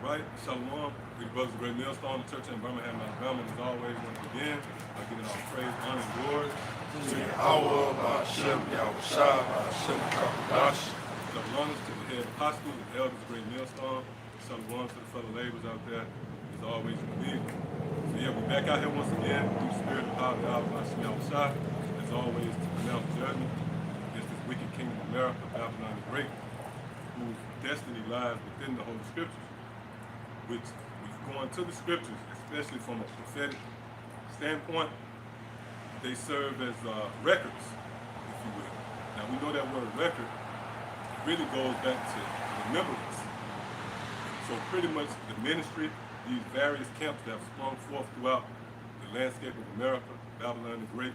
right? Shalom. We brothers of Great Millstone, the church in Birmingham, Alabama. And as always, once again, I give it all praise, honor, and glory. Our Hashem Yahushua, Hashem Kadosh. Shalom to the head apostles and elders of Great Millstone. Shalom to the fellow laborers out there. As always, you believe. So yeah, we're back out here once again through the spirit and power of the Hashem Yahushua. As always, to pronounce judgment against this wicked kingdom of America, Babylon the Great, whose destiny lies within the Holy Scriptures, which we go into the Scriptures, especially from a prophetic standpoint, they serve as records, if you will. Now we know that word record really goes back to remembrance. So pretty much the ministry, these various camps that have sprung forth throughout the landscape of America, Babylon the Great,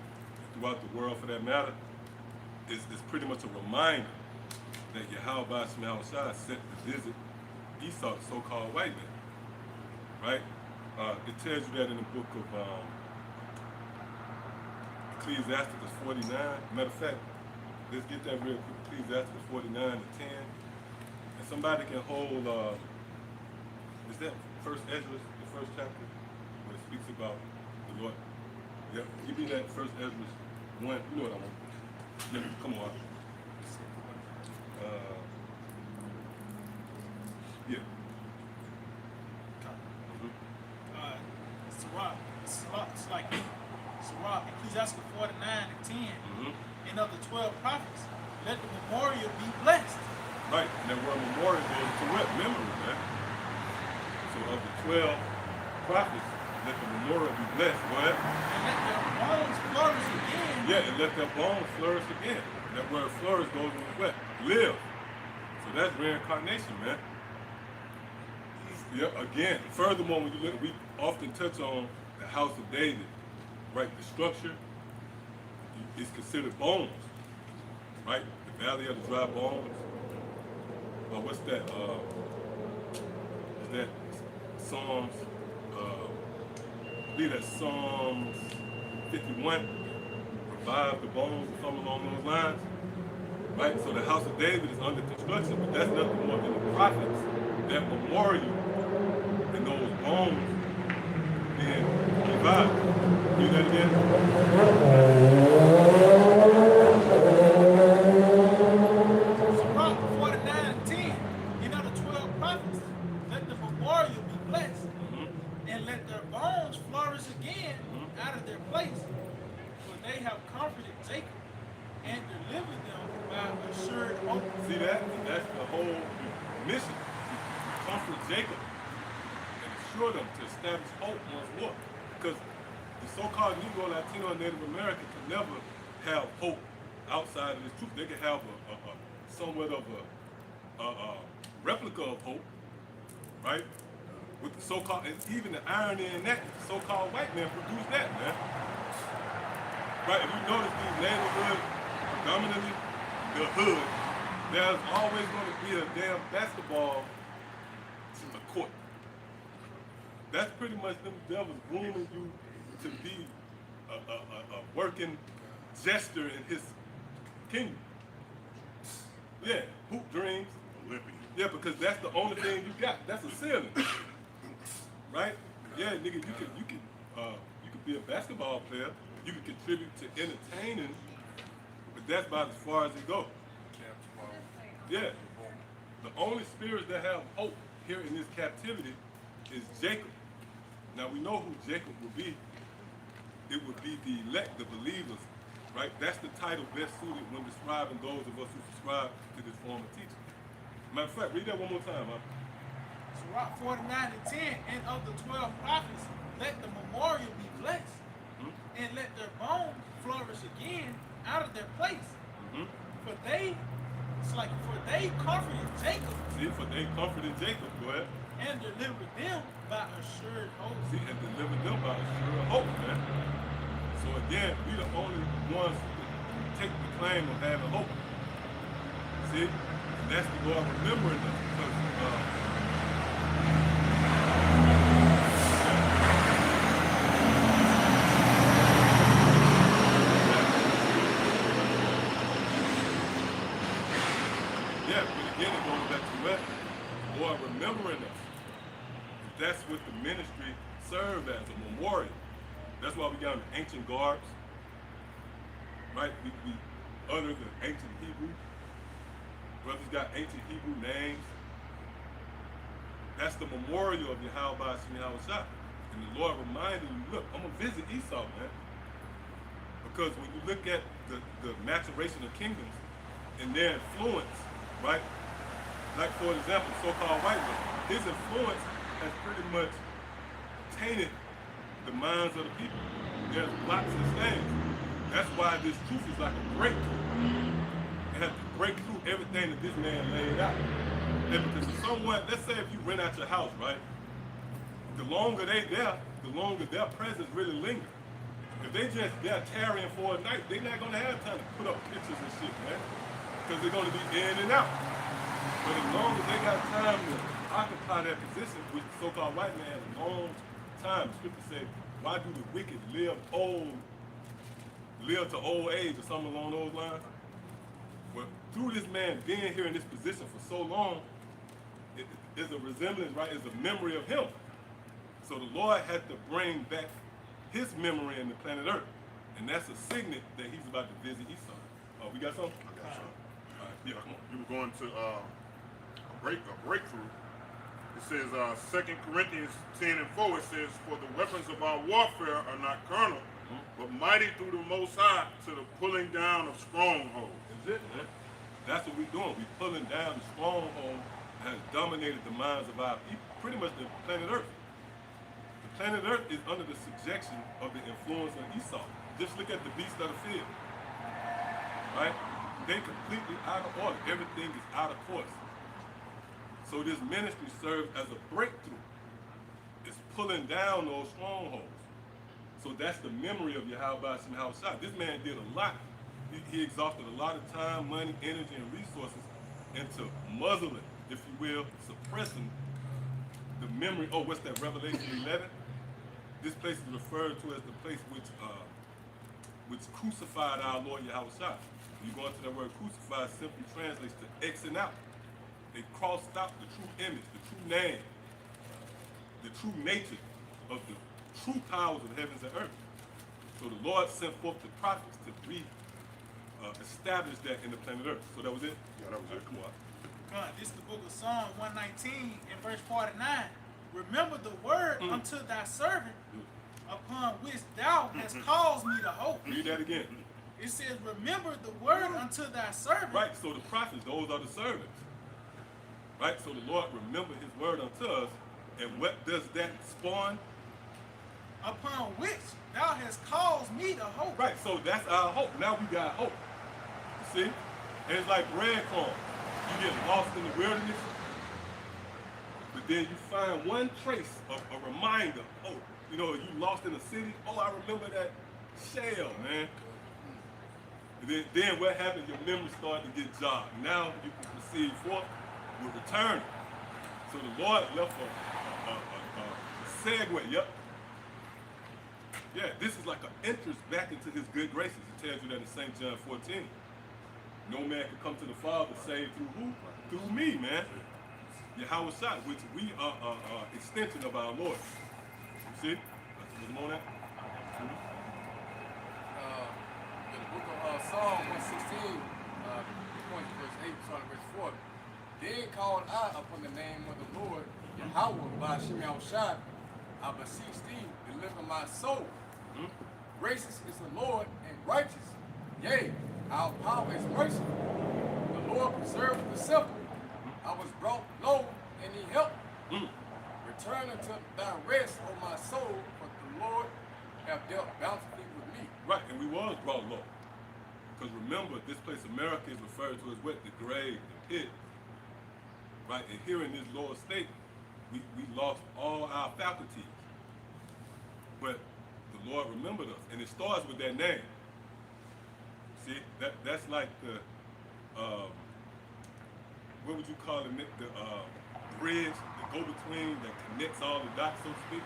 throughout the world for that matter, is pretty much a reminder that Yahweh Shai sent to visit Esau, the so-called white man, right? It tells you that in the book of Ecclesiasticus 49. Matter of fact, let's get that real quick. Ecclesiasticus 49 and 10. And somebody can hold, is that First Ezra, the first chapter, where it speaks about the Lord? Yep, give me that First Ezra 1. You know what I want. Yeah, come on. Yeah. It's like Sirach, Ecclesiasticus 49 and 10, and of the 12 prophets, let the memorial be blessed. Right, and that word memorial goes to what? Memory, man. So of the 12 prophets, let the memorial be blessed. What? And let their bones flourish again. Yeah, and let their bones flourish again. That word flourish goes with what? Live. So that's reincarnation, man. Yeah, again, furthermore, when you look, we often touch on the house of David, right? The structure is considered bones, right? The valley of the dry bones. What's that? Is that Psalms? I believe that's Psalms 51. Revive the bones, or something along those lines, right? So the house of David is under construction, but that's nothing more than the prophets that memorial and those bones being revived. Do that again. Sirach 49 and 10, and of the 12 prophets, let the memorial be blessed, and let their bones flourish again out of their place. For they have comforted Jacob and delivered them by assured hope. See that? That's the whole mission. Comfort Jacob and assure them to establish hope once more. Because the so-called Negro, Latino, and Native American can never have hope outside of this truth. They can have a somewhat of a replica of hope, right? With the so-called, and even the irony in that, the so-called white man produced that, man. Right? If you notice these neighborhoods, predominantly the hood, there's always going to be a damn basketball court. That's pretty much them devils grooming you to be a working jester in his kingdom. Yeah, hoop dreams. Yeah, because that's the only thing you got. That's a ceiling, right? Yeah, nigga, you can be a basketball player. You can contribute to entertaining, but that's about as far as it goes. Yeah, the only spirits that have hope here in this captivity is Jacob. Now we know who Jacob will be. It would be the elect, the believers, right? That's the title best suited when describing those of us who subscribe to this form of teaching. Matter of fact, read that one more time, huh? Sirach 49 and 10, and of the 12 prophets, let the memorial be blessed, and let their bones flourish again out of their place. For they comforted Jacob. See, for they comforted Jacob, go ahead. And delivered them by assured hope. See, and delivered them by assured hope, man. So again, we the only ones who take the claim of having hope. See? And that's the Lord remembering us. Because, yeah, but again, it goes back to what? Lord remembering us. that's what the ministry served as, a memorial. That's why we got the ancient garbs, right? We honor the ancient Hebrew. Brothers got ancient Hebrew names. That's the memorial of Yahweh Shah. And the Lord reminded you, look, I'm going to visit Esau, man. Because when you look at the maturation of kingdoms and their influence, right? Like, for example, so-called white man, his influence has pretty much tainted the minds of the people. There's lots of things. That's why this truth is like a breakthrough. It has to break through everything that this man laid out. And because if someone, let's say if you rent out your house, right? The longer they there, the longer their presence really lingers. If they just there tarrying for a night, they're not gonna have time to put up pictures and shit, man. Because they're gonna be in and out. But as long as they got time to occupy that position, which the so-called white man has a long time, the scripture says, why do the wicked live to old age or something along those lines? Well, through this man being here in this position for so long, it is a resemblance, right? It's a memory of him. So the Lord had to bring back his memory in the planet Earth. And that's a signet that he's about to visit Esau. We got something? I got you. All right, yeah, come on. You were going to a breakthrough. It says 2 Corinthians 10 and 4, it says, for the weapons of our warfare are not carnal, but mighty through the Most High to the pulling down of strongholds. That's it, man. That's what we're doing. We're pulling down the stronghold that has dominated the minds of our people, pretty much the planet Earth. The planet Earth is under the subjection of the influence of Esau. Just look at the beasts of the field, right? They completely out of order. Everything is out of course. So this ministry serves as a breakthrough. It's pulling down those strongholds. So that's the memory of Yahweh Shah. This man did a lot. He exhausted a lot of time, money, energy, and resources into muzzling, if you will, suppressing the memory. Oh, what's that, Revelation 11? This place is referred to as the place which crucified our Lord Yahweh Shah. When you go into that word crucified, simply translates to Xing out. They crossed out the true image, the true name, the true nature of the true powers of the heavens and earth. So the Lord sent forth the prophets to establish that in the planet Earth. So that was it? Yeah, that was it. Come on. God, this is the book of Psalm 119 and verse 49. Remember the word unto thy servant, upon which thou hast caused me to hope. Read that again. It says, remember the word unto thy servant. Right, so the prophets, those are the servants. Right, so the Lord remembered his word unto us, and what does that spawn? Upon which thou hast caused me to hope. Right, so that's our hope. Now we got hope. You see? And it's like breadcrumbs. You get lost in the wilderness, but then you find one trace of a reminder. Oh, you know, you lost in a city. Oh, I remember that shell, man. And then what happened? Your memory started to get jogged. Now you can proceed forth with return. So the Lord left a segue. Yep. Yeah, this is like an entrance back into his good graces. It tells you that in St. John 14. No man can come to the Father save through who? Through me, man. Yahweh Shah, which we are an extension of our Lord. You see? That's what's on that. In the book of Psalm 116, verse 8, starting verse 4. Then called I upon the name of the Lord, Yahweh, by Shem Shah, I beseech thee, deliver my soul. Gracious is the Lord and righteous. Yea, our power is merciful. The Lord preserved the simple. I was brought low, and he helped me. Return unto thy rest, O my soul, for the Lord have dealt bountifully with me. Right, and we was brought low. Because remember, this place America is referred to as what? The grave, the pit. Right, and here in this lower state, we lost all our faculties. But the Lord remembered us, and it starts with that name. See, that's like the, what would you call it, the bridge, the go-between that connects all the dots, so to speak.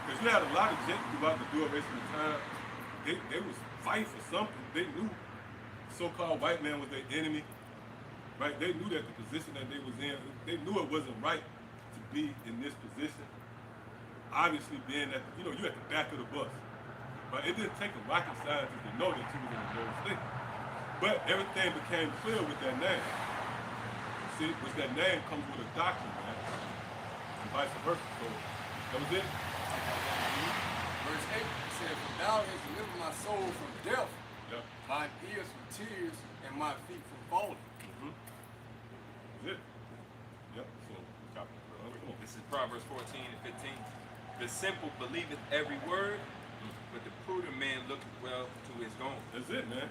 Because you had a lot of gents throughout the duration of time, they was fighting for something. They knew so-called white man was their enemy, right? They knew that the position that they was in, they knew it wasn't right to be in this position, obviously being at, you know, you at the back of the bus. But it didn't take a rocket scientist to know that you was in a low state. But everything became clear with that name. See, which that name comes with a doctrine, man. And vice versa. So that was it. Verse 8 says, "For thou hast delivered my soul from death, Yep. mine ears from tears, and my feet from falling." That's it. Yep. So, come on. This is Proverbs 14 and 15. The simple believeth every word, but the prudent man looketh well to his going. That's it, man.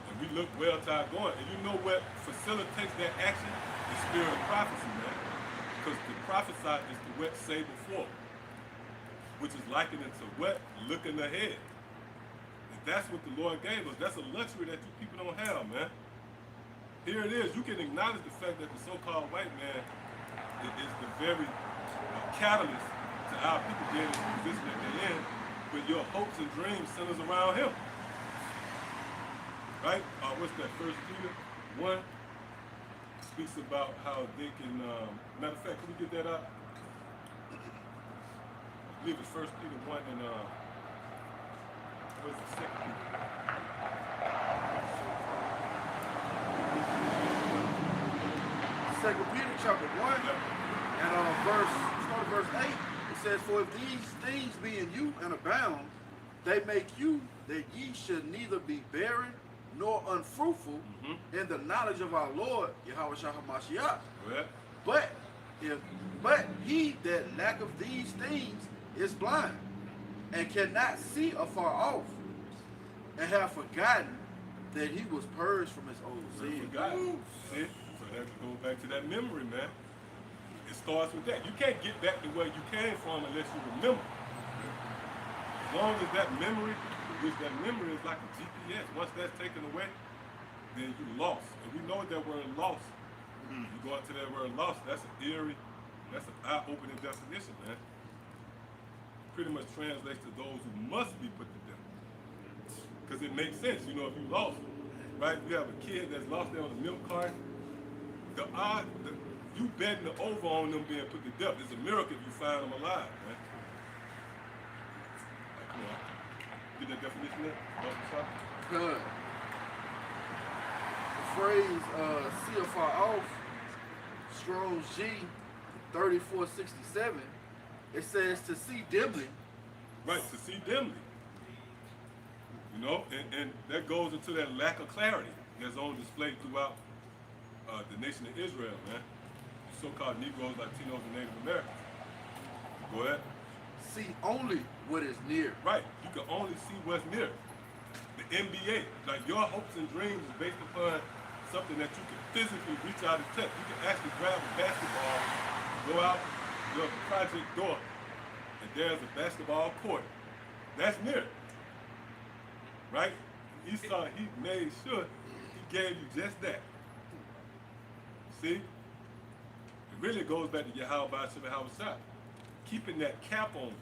And we look well to our going. And you know what facilitates that action? The spirit of prophecy, man. Because the prophesy is the what say before, which is likened to what? Looking ahead. And that's what the Lord gave us. That's a luxury that you people don't have, man. Here it is. You can acknowledge the fact that the so-called white man is the very catalyst to our people being in the position that they're in, but your hopes and dreams centers around him. Right? What's that? 1 Peter 1 speaks about how they can, matter of fact, can we get that out? I believe it's 1 Peter 1 and, what's the second Peter? 2 Peter chapter 1 Yep. and start at verse 8. It says, "For if these things be in you and abound, they make you that ye should neither be barren nor unfruitful in the knowledge of our Lord Yahweh Shah HaMashiach. Well, But he that lacketh these things is blind, and cannot see afar off, and have forgotten that he was purged from his old sin." See? So that goes back to that memory, man. It starts with that. You can't get back to where you came from unless you remember. As long as that memory, which that memory is like a GPS, once that's taken away, then you lost. And we know that word lost. You go into that word lost, that's an eerie, that's an eye-opening definition, man. Pretty much translates to those who must be put to death. Because it makes sense, you know, if you lost, right? You have a kid that's lost there on a milk carton, you betting the over on them being put to death. It's a miracle if you find them alive, man. Like, come on. Get that definition there? Good. The phrase "see afar off," Strong's G 3467, it says to see dimly. Right, to see dimly. You know, and that goes into that lack of clarity that's on display throughout the nation of Israel, man. The so-called Negroes, Latinos, and Native Americans. Go ahead. See only what is near. Right, you can only see what's near. The NBA, like your hopes and dreams is based upon something that you can physically reach out and touch. You can actually grab a basketball, go out your project door, and there's a basketball court. That's near. Right? He made sure he gave you just that. See? It really goes back to Yahweh Ba'ashem Hawashah. Keeping that cap on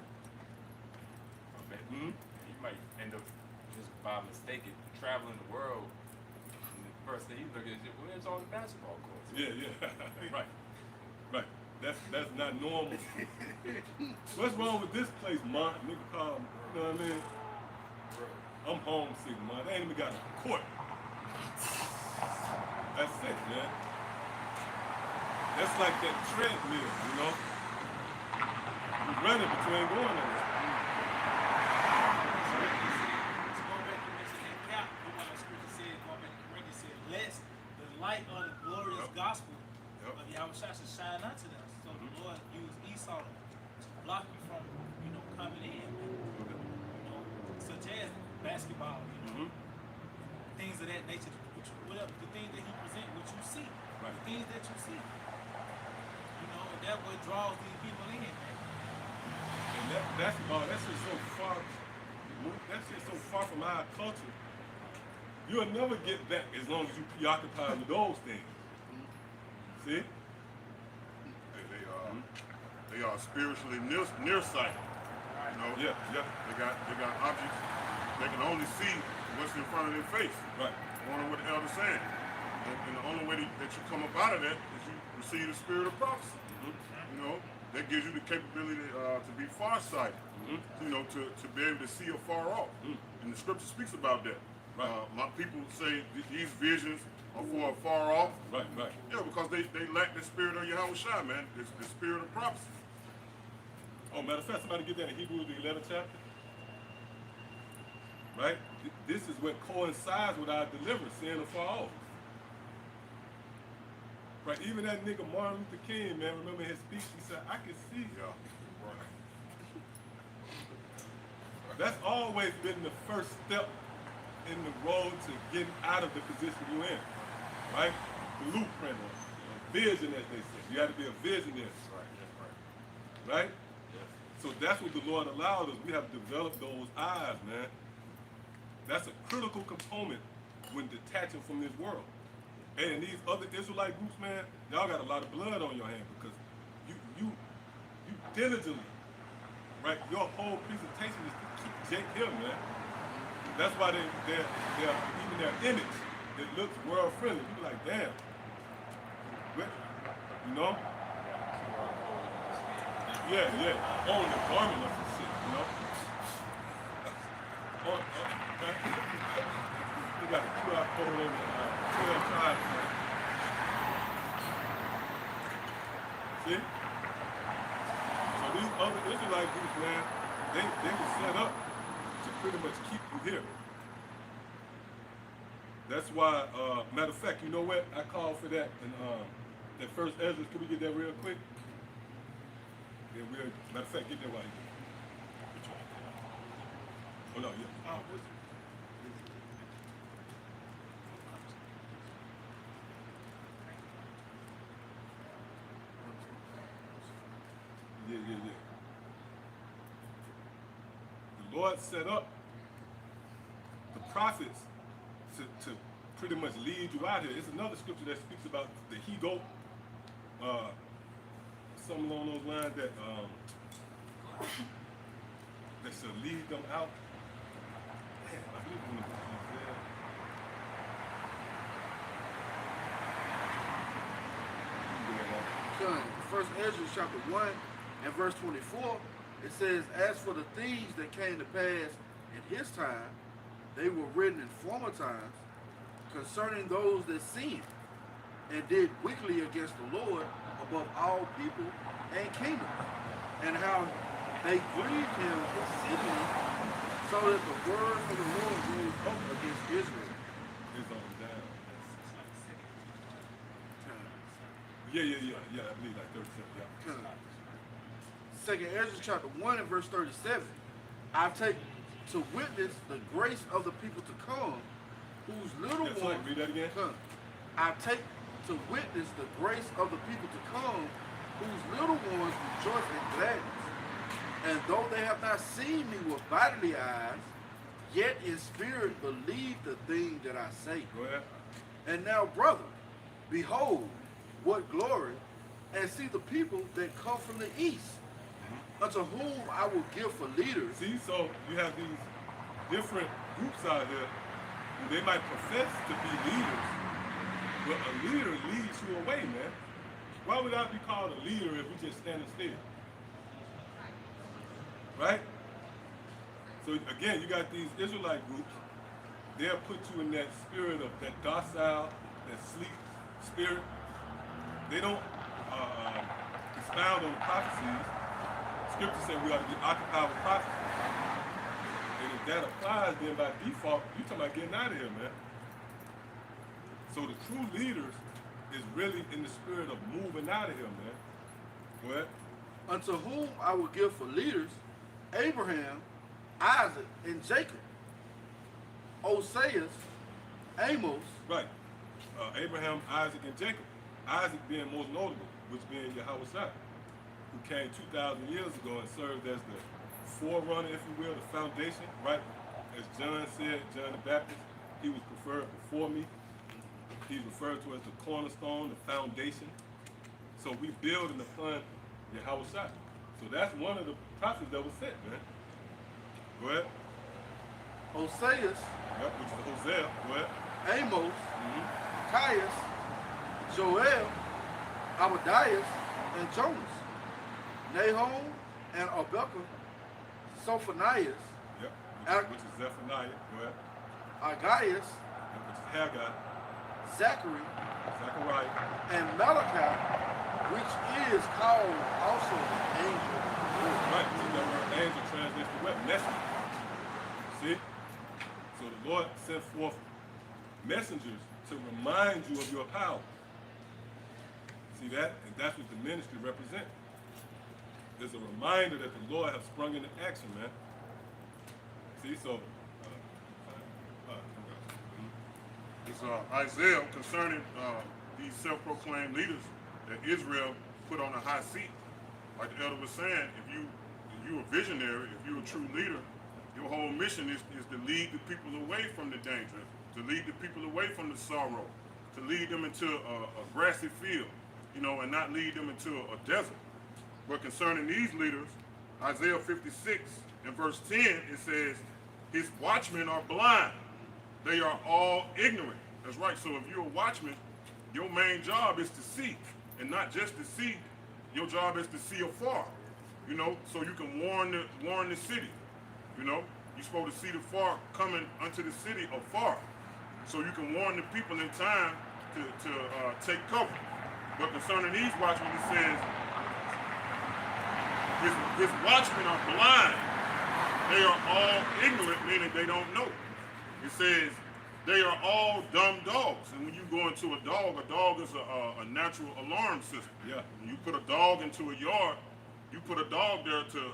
you. You might end up just by mistake traveling the world. And the first thing you look at is, where's all the basketball courts? Yeah. Right. That's not normal. What's wrong with this place, man? Nigga call me, you know what I mean? I'm homesick, man. They ain't even got a court. That's it, man. That's like that treadmill, you know? You running, but you ain't going nowhere. Going back to mention that cap, you know, the scripture said, going back to Corinthians said, "Lest the light of the glorious gospel of Yahweh Shah should shine unto them." So the Lord used Esau to block you from, you know, coming in, you know, such as basketball, you know, things of that nature, whatever, the things that he present, what you see, Right. the things that you see. You know, and that what draws these people in, man. And that basketball, that's just so far. That's just so far from our culture. You'll never get back as long as you preoccupied with those things. See? They are spiritually nearsighted. You know, Yeah. they got objects. They can only see what's in front of their face. Right. Wondering what the elder's saying. And the only way that you come up out of that is you receive the spirit of prophecy. You know, that gives you the capability to be farsighted. You know, to be able to see afar off. And the scripture speaks about that. Right. My people say these visions are for afar off. Right. Yeah, because they lack the spirit of Yahweh Shai, man. It's the spirit of prophecy. Oh, matter of fact, somebody get that in Hebrews the 11th chapter. Right? This is what coincides with our deliverance, seeing afar off. Right? Even that nigga Martin Luther King, man, remember his speech? He said, I can see. Yeah. Right. That's always been the first step in the road to getting out of the position you're in. Right? Blueprint or vision, as they say. You got to be a visionary. Right? So that's what the Lord allowed us. We have developed those eyes, man. That's a critical component when detaching from this world. And these other Israelite groups, man, y'all got a lot of blood on your hand because you diligently, right? Your whole presentation is to keep Jake here, man. That's why they're even their image, it looks world friendly. You be like, damn. You know? Yeah. On the garment of some shit, you know? We got a QR code on the 12 tribes, man. See? So these other Israelite groups, man, they were set up to pretty much keep you here. That's why, matter of fact, you know what? I called for that in that first Ezra. Can we get that real quick? Yeah, matter of fact, get that while you do. Oh, no, yeah. Yeah. The Lord set up the prophets to pretty much lead you out here. It's another scripture that speaks about the he-goat, something along those lines that shall lead them out. Man, I believe in the book of Isaiah. Son, First Ezra chapter 1 and verse 24, it says, as for the things that came to pass in his time, they were written in former times concerning those that sinned and did wickedly against the Lord above all people and kingdoms, and how they grieved him exceedingly, so that the word of the Lord rose up against Israel. It's on down. Yeah, I believe like 37, yeah. Second Ezra chapter 1 and verse 37, I take to witness the grace of the people to come, whose little Yes, ones read that again. come. I take to witness the grace of the people to come, whose little ones rejoice in gladness. And though they have not seen me with bodily eyes, yet in spirit believe the thing that I say. Go ahead. And now, brother, behold, what glory, and see the people that come from the east, unto whom I will give for leaders. See, so you have these different groups out here who they might profess to be leaders, but a leader leads you away, man. Why would I be called a leader if we just standing still? Right? So again, you got these Israelite groups. They'll put you in that spirit of that docile, that sleek spirit. They don't expound on prophecies. Scripture said we ought to be occupied with prophecy. And if that applies, then by default, you're talking about getting out of here, man. So the true leaders is really in the spirit of moving out of here, man. Go ahead. Unto whom I will give for leaders Abraham, Isaac, and Jacob, Oseas, Amos. Right. Abraham, Isaac, and Jacob. Isaac being most notable, which being Yahweh Shai, who came 2,000 years ago and served as the forerunner, if you will, the foundation, right? As John said, John the Baptist, he was preferred before me. He's referred to as the cornerstone, the foundation. So we building upon Yahweh Shai. So that's one of the prophets that was sent, man. Go ahead. Oseas, Yep, which is Hosea. Go ahead. Amos, Caius, Joel, Abadias, and Jonas. Nahum and Abeka, Sophonias, Yep. Which is Zephaniah. Go ahead. Agaius, Which is Haggai. Zachary, Zechariah. and Malachi, which is called also the angel of the Lord. Right. See, that word angel translates to what? Messenger. See? So the Lord sent forth messengers to remind you of your power. See that? And that's what the ministry represents. It's a reminder that the Lord has sprung into action, man. See, so It's Isaiah concerning these self-proclaimed leaders that Israel put on a high seat. Like the elder was saying, if you're a visionary, if you're a true leader, your whole mission is to lead the people away from the danger, to lead the people away from the sorrow, to lead them into a grassy field, and not lead them into a desert. But concerning these leaders, Isaiah 56 and verse 10, it says, his watchmen are blind. They are all ignorant. That's right. So if you're a watchman, your main job is to see. And not just to see, your job is to see afar. So you can warn the city. You're supposed to see the far coming unto the city afar. So you can warn the people in time to take cover. But concerning these watchmen, it says, his watchmen are blind. They are all ignorant, meaning they don't know. It says they are all dumb dogs. And when you go into a dog is a natural alarm system. Yeah. When you put a dog into a yard, you put a dog there to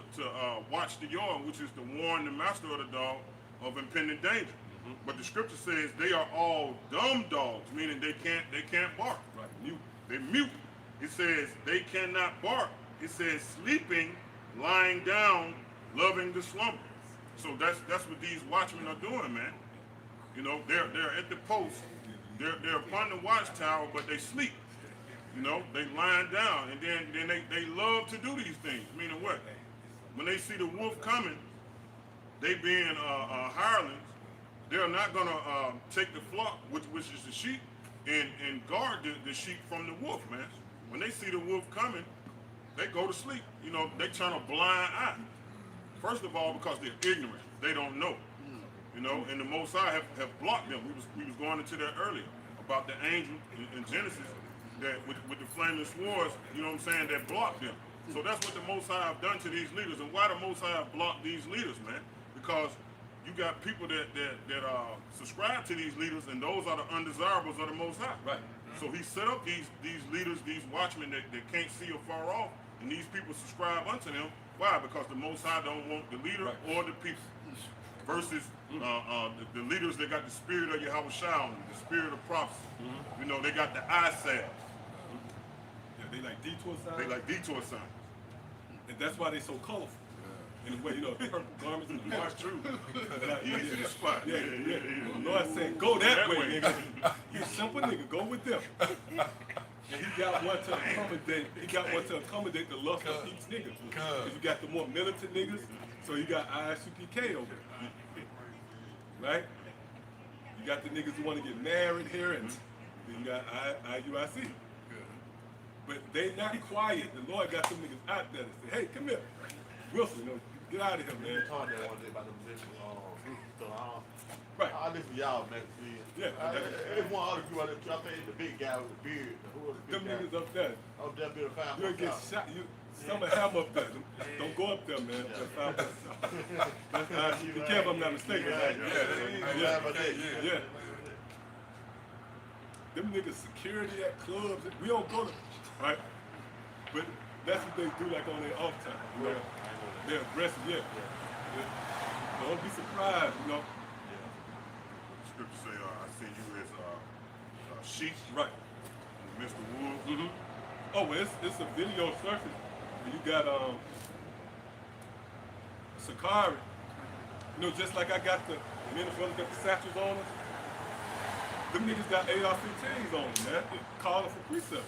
watch the yard, which is to warn the master of the dog of impending danger. Mm-hmm. But the scripture says they are all dumb dogs, meaning they can't bark. Right, mute. They're mute. It says they cannot bark. It says sleeping, lying down, loving the slumber. So that's what these watchmen are doing, man. They're at the post. They're upon the watchtower, but they sleep. They lying down, and then they love to do these things. Meaning what? When they see the wolf coming, they being hirelings, they're not gonna take the flock, which is the sheep, and guard the sheep from the wolf, man. When they see the wolf coming, they go to sleep. They turn a blind eye. First of all, because they're ignorant, they don't know. And the Most High have blocked them. We was going into that earlier about the angel in Genesis that with the flaming swords, that blocked them. So that's what the Most High have done to these leaders. And why the Most High have blocked these leaders, man? Because you got people that subscribe to these leaders, and those are the undesirables of the Most High. Right. So he set up these leaders, these watchmen that can't see afar off, and these people subscribe unto them. Why? Because the Most High don't want the leader or the people. Versus the leaders that got the spirit of Yahweh Shah, the spirit of prophecy. Mm-hmm. They got the eye salve. Yeah, they like detour signs. They like detour signs. And that's why they so colorful. In a way, purple garments and the march true. Easy to spot. Yeah. The Lord saying, go that way, nigga. He's a simple nigga, go with them. And he got one to accommodate the lust of each nigga. Because you got the more militant niggas, so you got ISUPK over there. Right? You got the niggas who want to get married here, and then you got IUIC. But they not quiet. The Lord got some niggas out there that say, hey, come here. Wilson, get out of here, man. We talked that one day about the position. Right. I listen to y'all, man. Yeah. There's one other group out there, I think the big guy with the beard. Who was the Them big guy? niggas up there. Up there, being found. You'll get shot. Some of them up there. Don't go up there, man. Be careful, I'm not mistaken. Yeah. Them niggas security at clubs. We don't go to, right? But that's what they do, like on their off time. They're aggressive, yeah. Don't be surprised, Scripture say, I see you as sheep. Right. Mr. Wolves. Mm-hmm. Oh, well, it's a video surface. You got Sakari. Just like I got the brothers got the satchels on us. Them niggas got AR-15s on them, man. Calling for precept.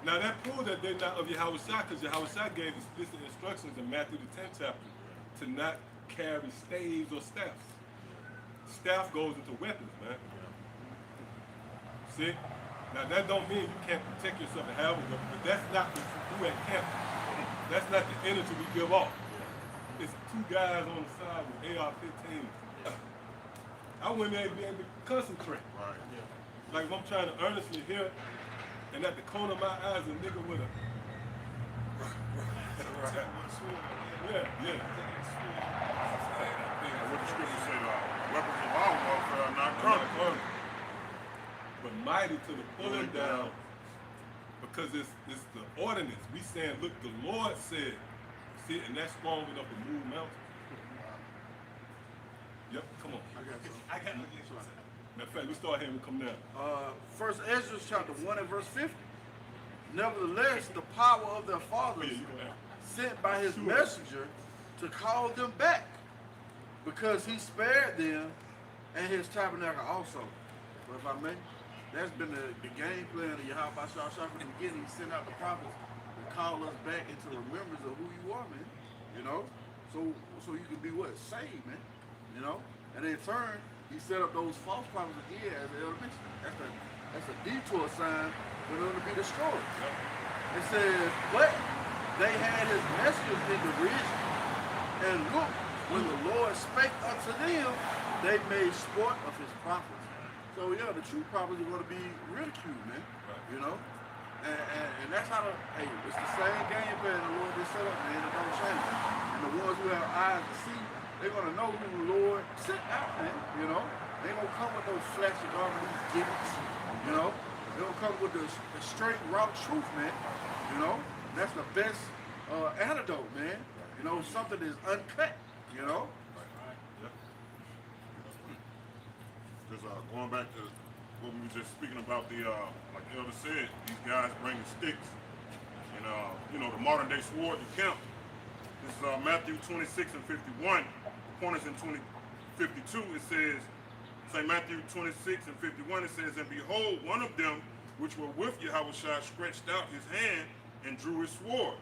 Now that proves that they're not of Yahweh Shah, because Yahweh Shah gave explicit instructions in Matthew the 10th chapter to not carry staves or staffs. Staff goes into weapons, man. See? Now that don't mean you can't protect yourself and have a weapon, but that's not who at camp. That's not the energy we give off. It's two guys on the side with AR-15s. I wouldn't even be able to concentrate. Right. Like if I'm trying to earnestly hear, and at the corner of my eyes, a nigga with a. Yeah. And what the scripture say, weapons of our warfare are not carnal. But mighty to the pulling down, because it's the ordinance. We saying, look, the Lord said, see, and that's strong enough to move mountains. Yep, come on. I got no Matter of fact, we start here and we come down. First Ezra chapter 1 and verse 50. Nevertheless, the power of their fathers sent by his messenger to call them back, because he spared them and his tabernacle also. But if I may, that's been the game plan of Yahweh Shah from the beginning. He sent out the prophets to call us back into remembrance of who you are, man. You know? So you can be what? Saved, man. You know? And in turn, he set up those false prophets again, as the elder mentioned. That's a detour sign for them to be destroyed. It says, but they had his messengers in derision, and look, when the Lord spake unto them, they made sport of his prophets. So yeah, the true prophets are going to be ridiculed, man. You know? And that's how it's the same game plan the Lord just set up, man. It don't change. And the ones who have eyes to see, they're going to know who the Lord sent out, man. You know? They ain't going to come with those flashy garments, gimmicks. You know? They're going to come with the straight, raw truth, man. You know? That's the best antidote, man. You know, something that's uncut, you know? Because going back to what we were just speaking about, like the elder said, these guys bringing sticks and, the modern day sword to camp. This is Matthew 26 and 51. The point is in 52. It says, St. Matthew 26 and 51, it says, and behold, one of them which were with Yahushua stretched out his hand and drew his sword,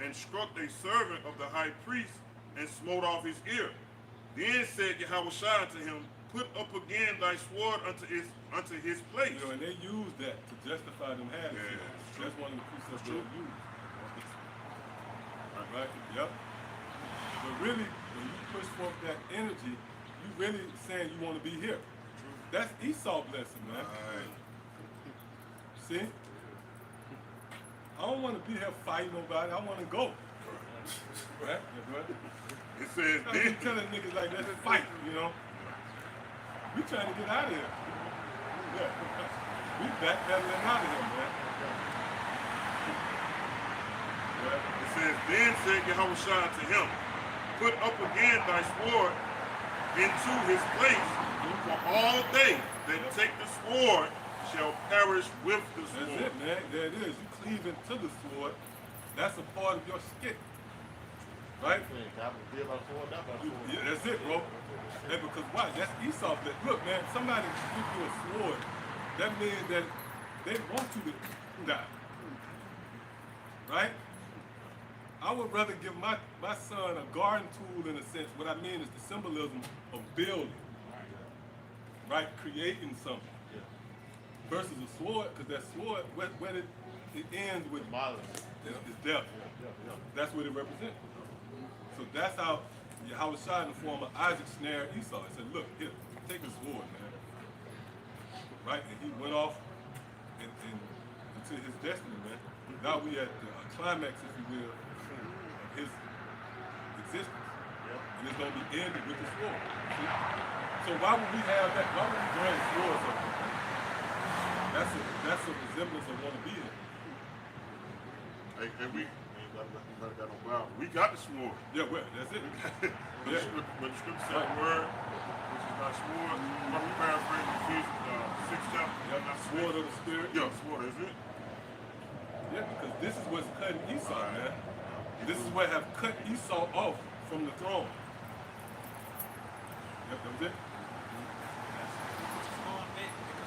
and struck a servant of the high priest, and smote off his ear. Then said Yahushua unto him, put up again thy sword unto his place. You know, and they use that to justify them having it. That's one of the precepts they use. Right? Yep. But really, when you push forth that energy, you really saying you want to be here. That's Esau blessing, man. See? I don't want to be here fighting nobody. I want to go. Right? It says, I be telling niggas like, let's fight, you know? We trying to get out of here. Yeah. We backpedaling out of here, man. It says, then said Yahushua to him, put up again thy sword into his place, for all they that take the sword shall perish with the sword. That's it, man. There it is. You cleave into the sword. That's a part of your skin. Right? Yeah, that's it, bro. And because why? That's Esau. Look, man, somebody give you a sword, that means that they want you to die. Right? I would rather give my son a garden tool in a sense. What I mean is the symbolism of building. Right? Creating something. Versus a sword, because that sword, when it ends with it's death. That's what it represents. So that's how Yahushua in the form of Isaac snared Esau. He said, look, here, take the sword, man. Right? And he went off into his destiny, man. Now we at the climax, if you will, of his existence. And it's going to be ended with the sword. See? So why would we have that? Why would we bring swords up? That's a resemblance of want to be in. And we got no Bible. We got the sword. Yeah, well, that's it. But the scripture said the word, which is not sword. I'm paraphrasing Ephesians 6 chapter. Yeah, not sword of the spirit. Yeah, sword, is it? Yeah, because this is what's cutting Esau, man. This is what have cut Esau off from the throne. Yep, that was it.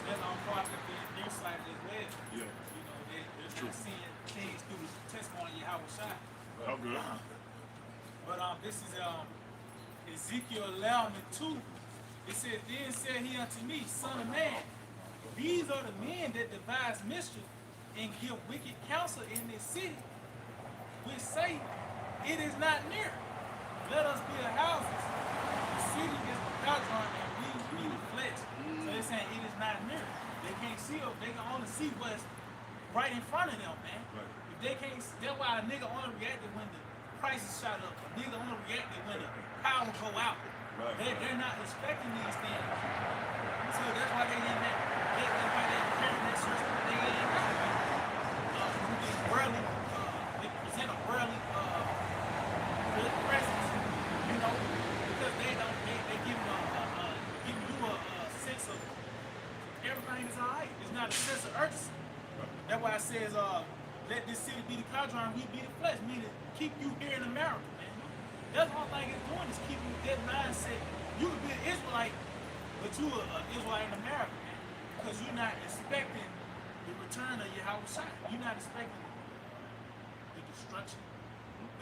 That's on part of their side as well. Yeah. You know, they're not seeing things through the testimony of Yahushua. Oh, good. But this is Ezekiel 11:2. It says, then said he unto me, son of man, these are the men that devise mischief and give wicked counsel in this city, which say, it is not near. Let us build houses. The city is the Godron and we be the flesh. So they're saying it is not near. They can't see it. They can only see what's right in front of them, man. Right. If they can't, that's why a nigga only reacted when the prices shot up. A nigga only reacted when the power go out. Right. They're not expecting these things. So that's why they in that. That's why they carry that system that they in. They rarely, they present a rarely good presence, you know, because they don't, they give you a sense of everything is alright. It's not a sense of urgency. That's why it says, let this city be the Cadron, we be the flesh, meaning keep you here in America, man. That's the only thing it's doing is keeping that mindset. You could be an Israelite, but you an Israelite in America, man, because you're not expecting the return of your house. You're not expecting the destruction.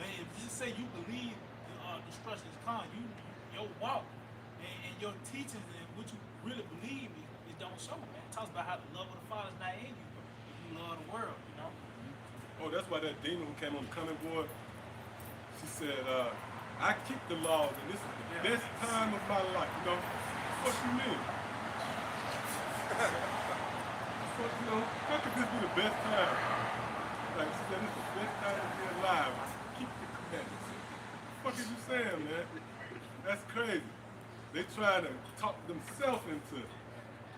And if you say you believe the destruction is coming, your walk and your teachings and what you really believe it don't show, man. It talks about how the love of the Father is not in you, if you love the world, you know. Oh, that's why that demon who came on the cutting board, she said, I keep the laws and this is the best time of my life, you know? What you mean? Fuck, you know, how could this be the best time? Like she said, it's the best time to be alive. Keep the commandments. What is you saying, man? That's crazy. They try to talk themselves into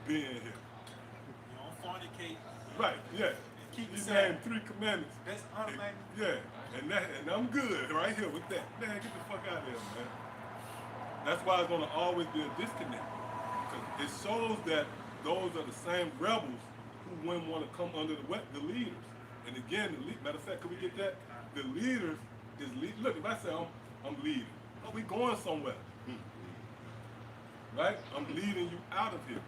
being here. You don't fornicate. Right, yeah. Keep He the named 3 commandments. That's unlike. Yeah, and I'm good right here with that. Man, get the fuck out of here, man. That's why it's gonna always be a disconnect. Because it shows that those are the same rebels who wouldn't want to come under the leaders. And again, matter of fact, could we get that? The leaders is look, if I say I'm leading, oh, we going somewhere. Right? I'm leading you out of here.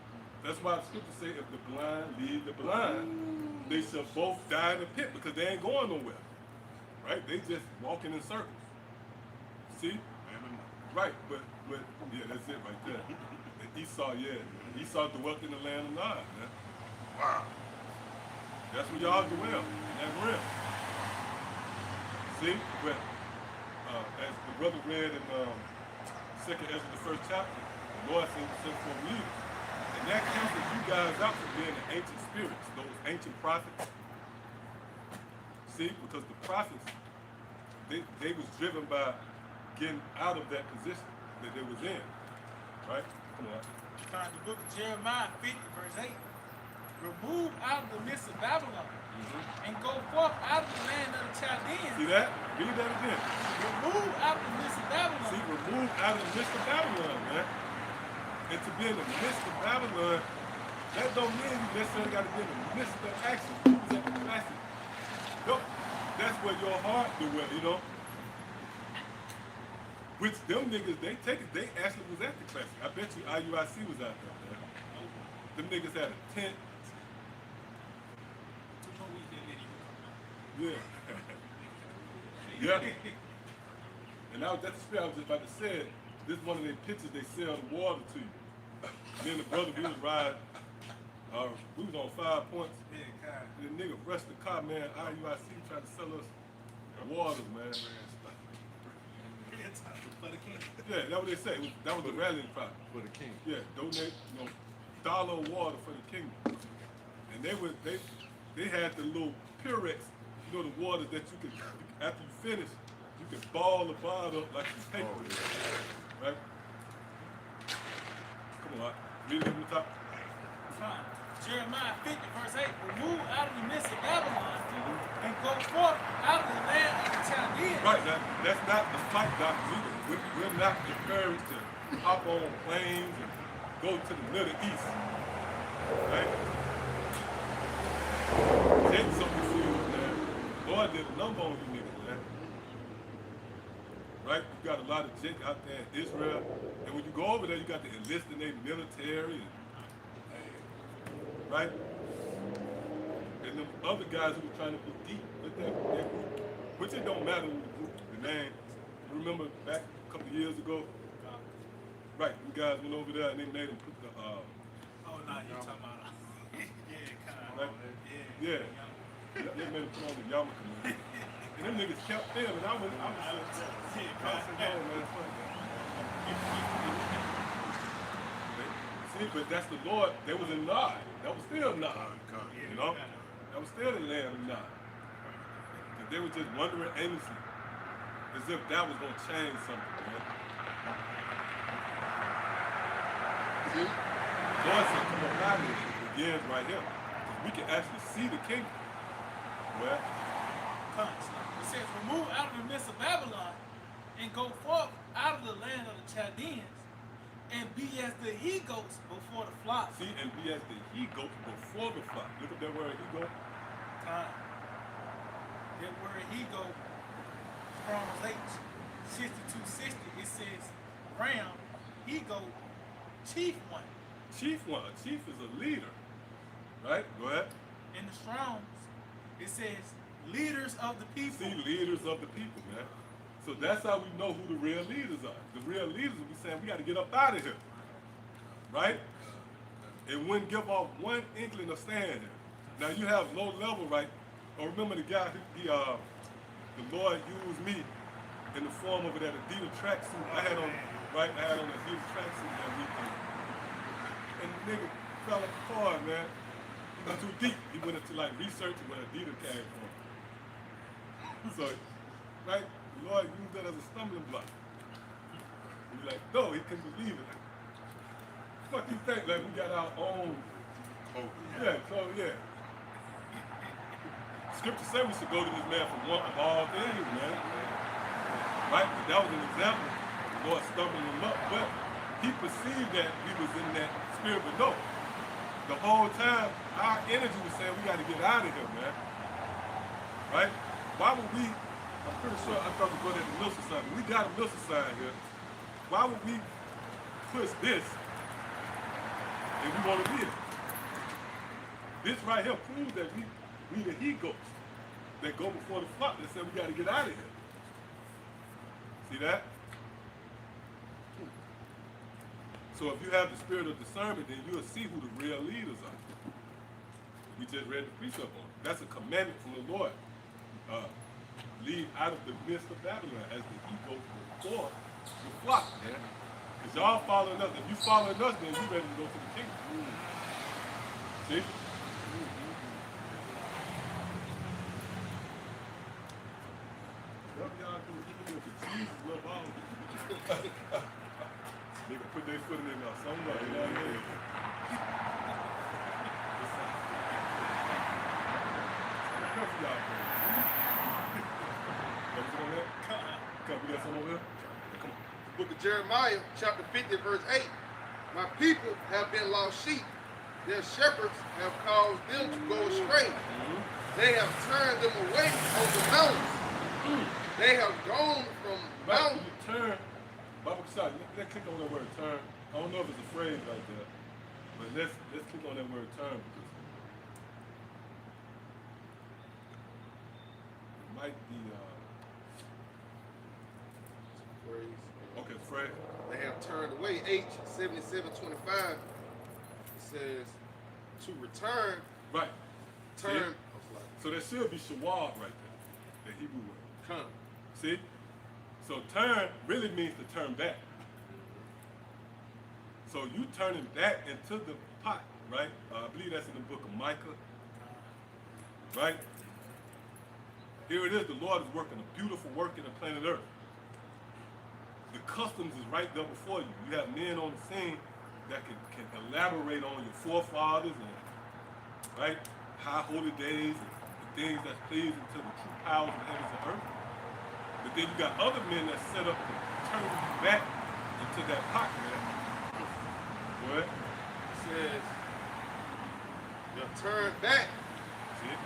That's why the scripture say if the blind lead the blind, they shall both die in the pit because they ain't going nowhere. Right? They just walking in circles. See? Right, but yeah, that's it right there. And Esau dwelt in the land of Nod, man. Wow. That's where y'all dwell, in that realm. See? But as the brother read in 2nd Ezra, the 1st chapter, the Lord sent for leaders. And that cancels you guys out for being the ancient spirits, those ancient prophets. See, because the prophets, they was driven by getting out of that position that they was in. Right? Come on. Find the book of Jeremiah 50, verse 8. Remove out of the midst of Babylon and go forth out of the land of the Chaldeans. See that? Read that again. Remove out of the midst of Babylon. See, remove out of the midst of Babylon, man. And to be in the midst of Babylon, that don't mean you necessarily got to be in the midst of action. It's at the classic. Nope. That's where your heart dwell, you know. Which them niggas, they actually was at the classic. I bet you IUIC was out there, man. Them niggas had a tent. Yeah. Yeah. And that's the spirit I was just about to say. This is one of their pictures, they sell the water to you. Then the brother, we was riding, we was on 5 points. And the nigga rushed the car, man. IUIC tried to sell us water, man. For the king. Yeah, that's what they say. That was the rallying cry. For the king. Yeah, donate, dollar water for the kingdom. And they had the little Pyrex, the water that you could, after you finish, you could ball the bottle up like some paper. Oh, yeah. Right? Come on, read it from the top. Fine. Jeremiah 50, verse 8. Remove out of the midst of Babylon and go forth out of the land of the Chaldeans. Right, that's not the fight, Dr. We're not encouraged to hop on planes and go to the Middle East. Right? Take something serious, man. Lord did a number on you niggas, man. Right? You got a lot of jink out there in Israel. And when you go over there, you got to enlist in their military. Right? And them other guys who were trying to be deep with that group, which it don't matter the name. Remember back a couple of years ago? Right, you guys went over there and they made them put the Oh, no, you're talking about right? Yeah. They made them put on the yarmulke, man. And them niggas kept them, and I was like, oh, man, fuck that. See, but that's the Lord. They was in Nod. That was still Nod. You know? That was still the land of Nod. And they were just wondering aimlessly, as if that was going to change something, man. See? The Lord said, come on out of here. It begins right here. We can actually see the kingdom. Well, It says, remove out of the midst of Babylon and go forth out of the land of the Chaldeans and be as the he-goats before the flock. see, and be as the he-goats before the flock. Look at that word he-goat. Time. That word he-goat, Strong's H, 6260, it says ram, he-goat, chief one. Chief one. A chief is a leader. Right? Go ahead. In the Strong's, it says leaders of the people. See, leaders of the people, man. So that's how we know who the real leaders are. The real leaders will be saying, we got to get up out of here. Right? It wouldn't give off one inkling of staying here. Now you have low level, right? Or remember the guy, the Lord used me in the form of that Adidas tracksuit I had on, right? I had on an Adidas tracksuit that weekend. And the nigga fell apart, man. He went too deep. He went into like researching where Adidas came from. So, right? The Lord used that as a stumbling block. He's like, no, he couldn't believe it. Fuck you think? Like we got our own. Oh, Yeah, so yeah. Scripture said we should go to this man from one of all things, man. Right? But that was an example. The Lord stumbling him up, but he perceived that we was in that spirit, but no. The whole time, our energy was saying we got to get out of here, man. Right? Why would we? I'm pretty sure I thought we go to the Milson sign. We got a Milson sign here. Why would we push this if we want to be it? This right here proves that we the he-goats that go before the flock that say we got to get out of here. See that? So if you have the spirit of discernment, then you'll see who the real leaders are. We just read the precept on it. That's a commandment from the Lord. Lead out of the midst of Babylon as the he-goats before the flock, man. Because y'all following us. If you following us, then you ready to go to the kingdom. See? Y'all can Jesus love all. Nigga put their foot in their mouth somewhere, you know what I mean? Come, we got some over here? Come on. Book of Jeremiah, chapter 50, verse 8. My people have been lost sheep. Their shepherds have caused them to go astray. They have turned them away on the mountains. They have gone from mountains. Turn. Bible side, let's click on that word turn. I don't know if it's a phrase like that, but let's click on that word turn because it might be okay, phrase. They have turned away. H 7725. It says to return. Right. Turn. So there should be shawab right there, the Hebrew word. Come. See? So turn really means to turn back. So you turning back into the pot, right? I believe that's in the book of Micah, right? Here it is, the Lord is working a beautiful work in the planet Earth. The customs is right there before you. You have men on the scene that can elaborate on your forefathers and, right, high holy days and the things that's pleasing to the true powers of heavens and earth. But then you got other men that set up to turn you back into that pot, man. What? It says, you'll turn back. See it?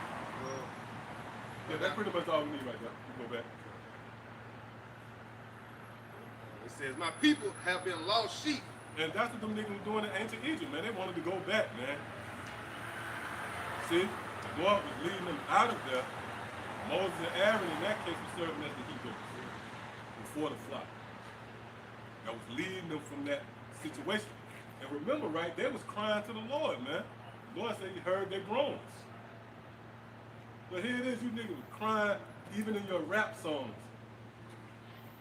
Yeah, that's pretty much all we need right there. You go back. It says, my people have been lost sheep. And that's what them niggas were doing in ancient Egypt, man. They wanted to go back, man. See? The Lord was leading them out of there. Moses and Aaron, in that case, was serving as the he-goats before the flock. That was leading them from that situation. And remember, right, they was crying to the Lord, man. The Lord said he heard their groans. But here it is, you niggas was crying even in your rap songs,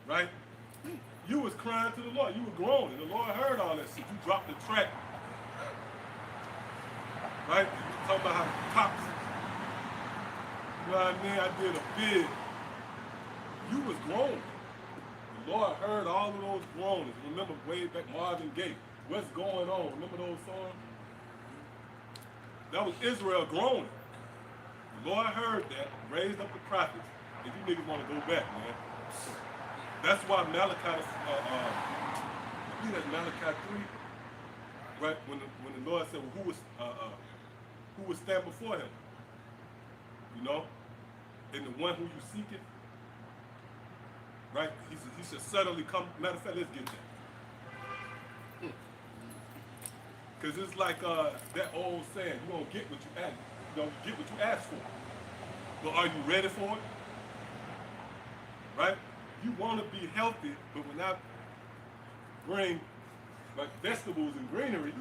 right? You was crying to the Lord. You were groaning. The Lord heard all that shit. You dropped the track. Right? You talking about how toxic. You know what I mean? I did a bid. You was groaning. The Lord heard all of those groanings. Remember way back Marvin Gaye. What's going on? Remember those songs? That was Israel groaning. The Lord heard that, raised up the prophets, and you niggas want to go back, man. That's why Malachi, I believe that's Malachi 3, right? When the Lord said, well, who would stand before him? You know? And the one who you seek it, right? He should suddenly come. Matter of fact, let's get that. Because it's like that old saying, you don't get what you ask, you don't get what you ask for. But are you ready for it? Right? You want to be healthy, but when I bring like vegetables and greenery,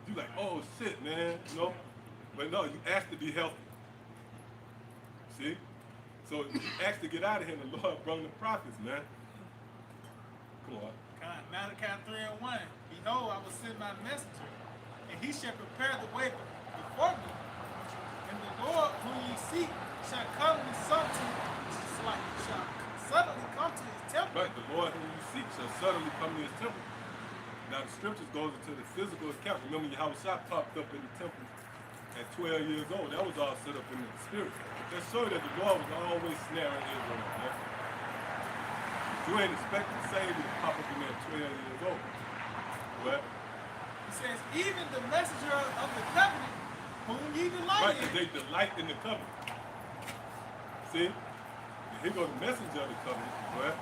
you like, oh shit, man, you know? But no, you asked to be healthy. See? So you asked to get out of here, and the Lord brought the prophets, man. Come on. Malachi 3:1. He know I will send my messenger, and he shall prepare the way before me. And the Lord whom ye seek shall come and shall suddenly come to his temple. Right, the Lord whom you seek shall suddenly come to his temple. Now the scriptures goes into the physical account. Remember Yahushua popped up in the temple at 12 years old. That was all set up in the spirit. That showed that the Lord was always snaring Israel, man. You ain't expecting the Savior to pop up in there at 12 years old. What? He says, even the messenger of the covenant, whom ye delight Right, in. they delight in the covenant. See? And here goes the messenger of the covenant. What?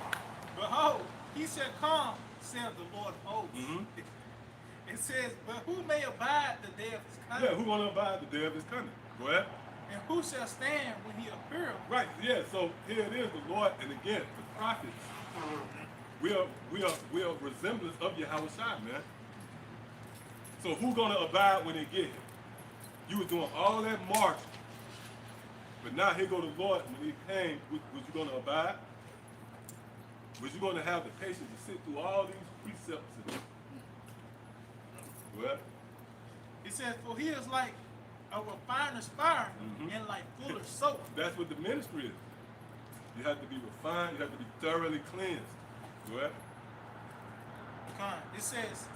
Behold, he shall come, saith the Lord of hosts. Mm-hmm. It says, but who may abide the day of his coming? Yeah, who gonna abide the day of his coming? Go ahead. And who shall stand when he appeareth? Right, yeah, so here it is, the Lord, and again, the prophets. We are resemblance of Yahushua, man. So who gonna abide when they get here? You was doing all that marching, but now here go the Lord. When he came, was you gonna abide? Was you gonna have the patience to sit through all these precepts? Well, He says, for he is like a refiner's fire and like fuller's soap. that's what the ministry is. You have to be refined. You have to be thoroughly cleansed. Well, It says,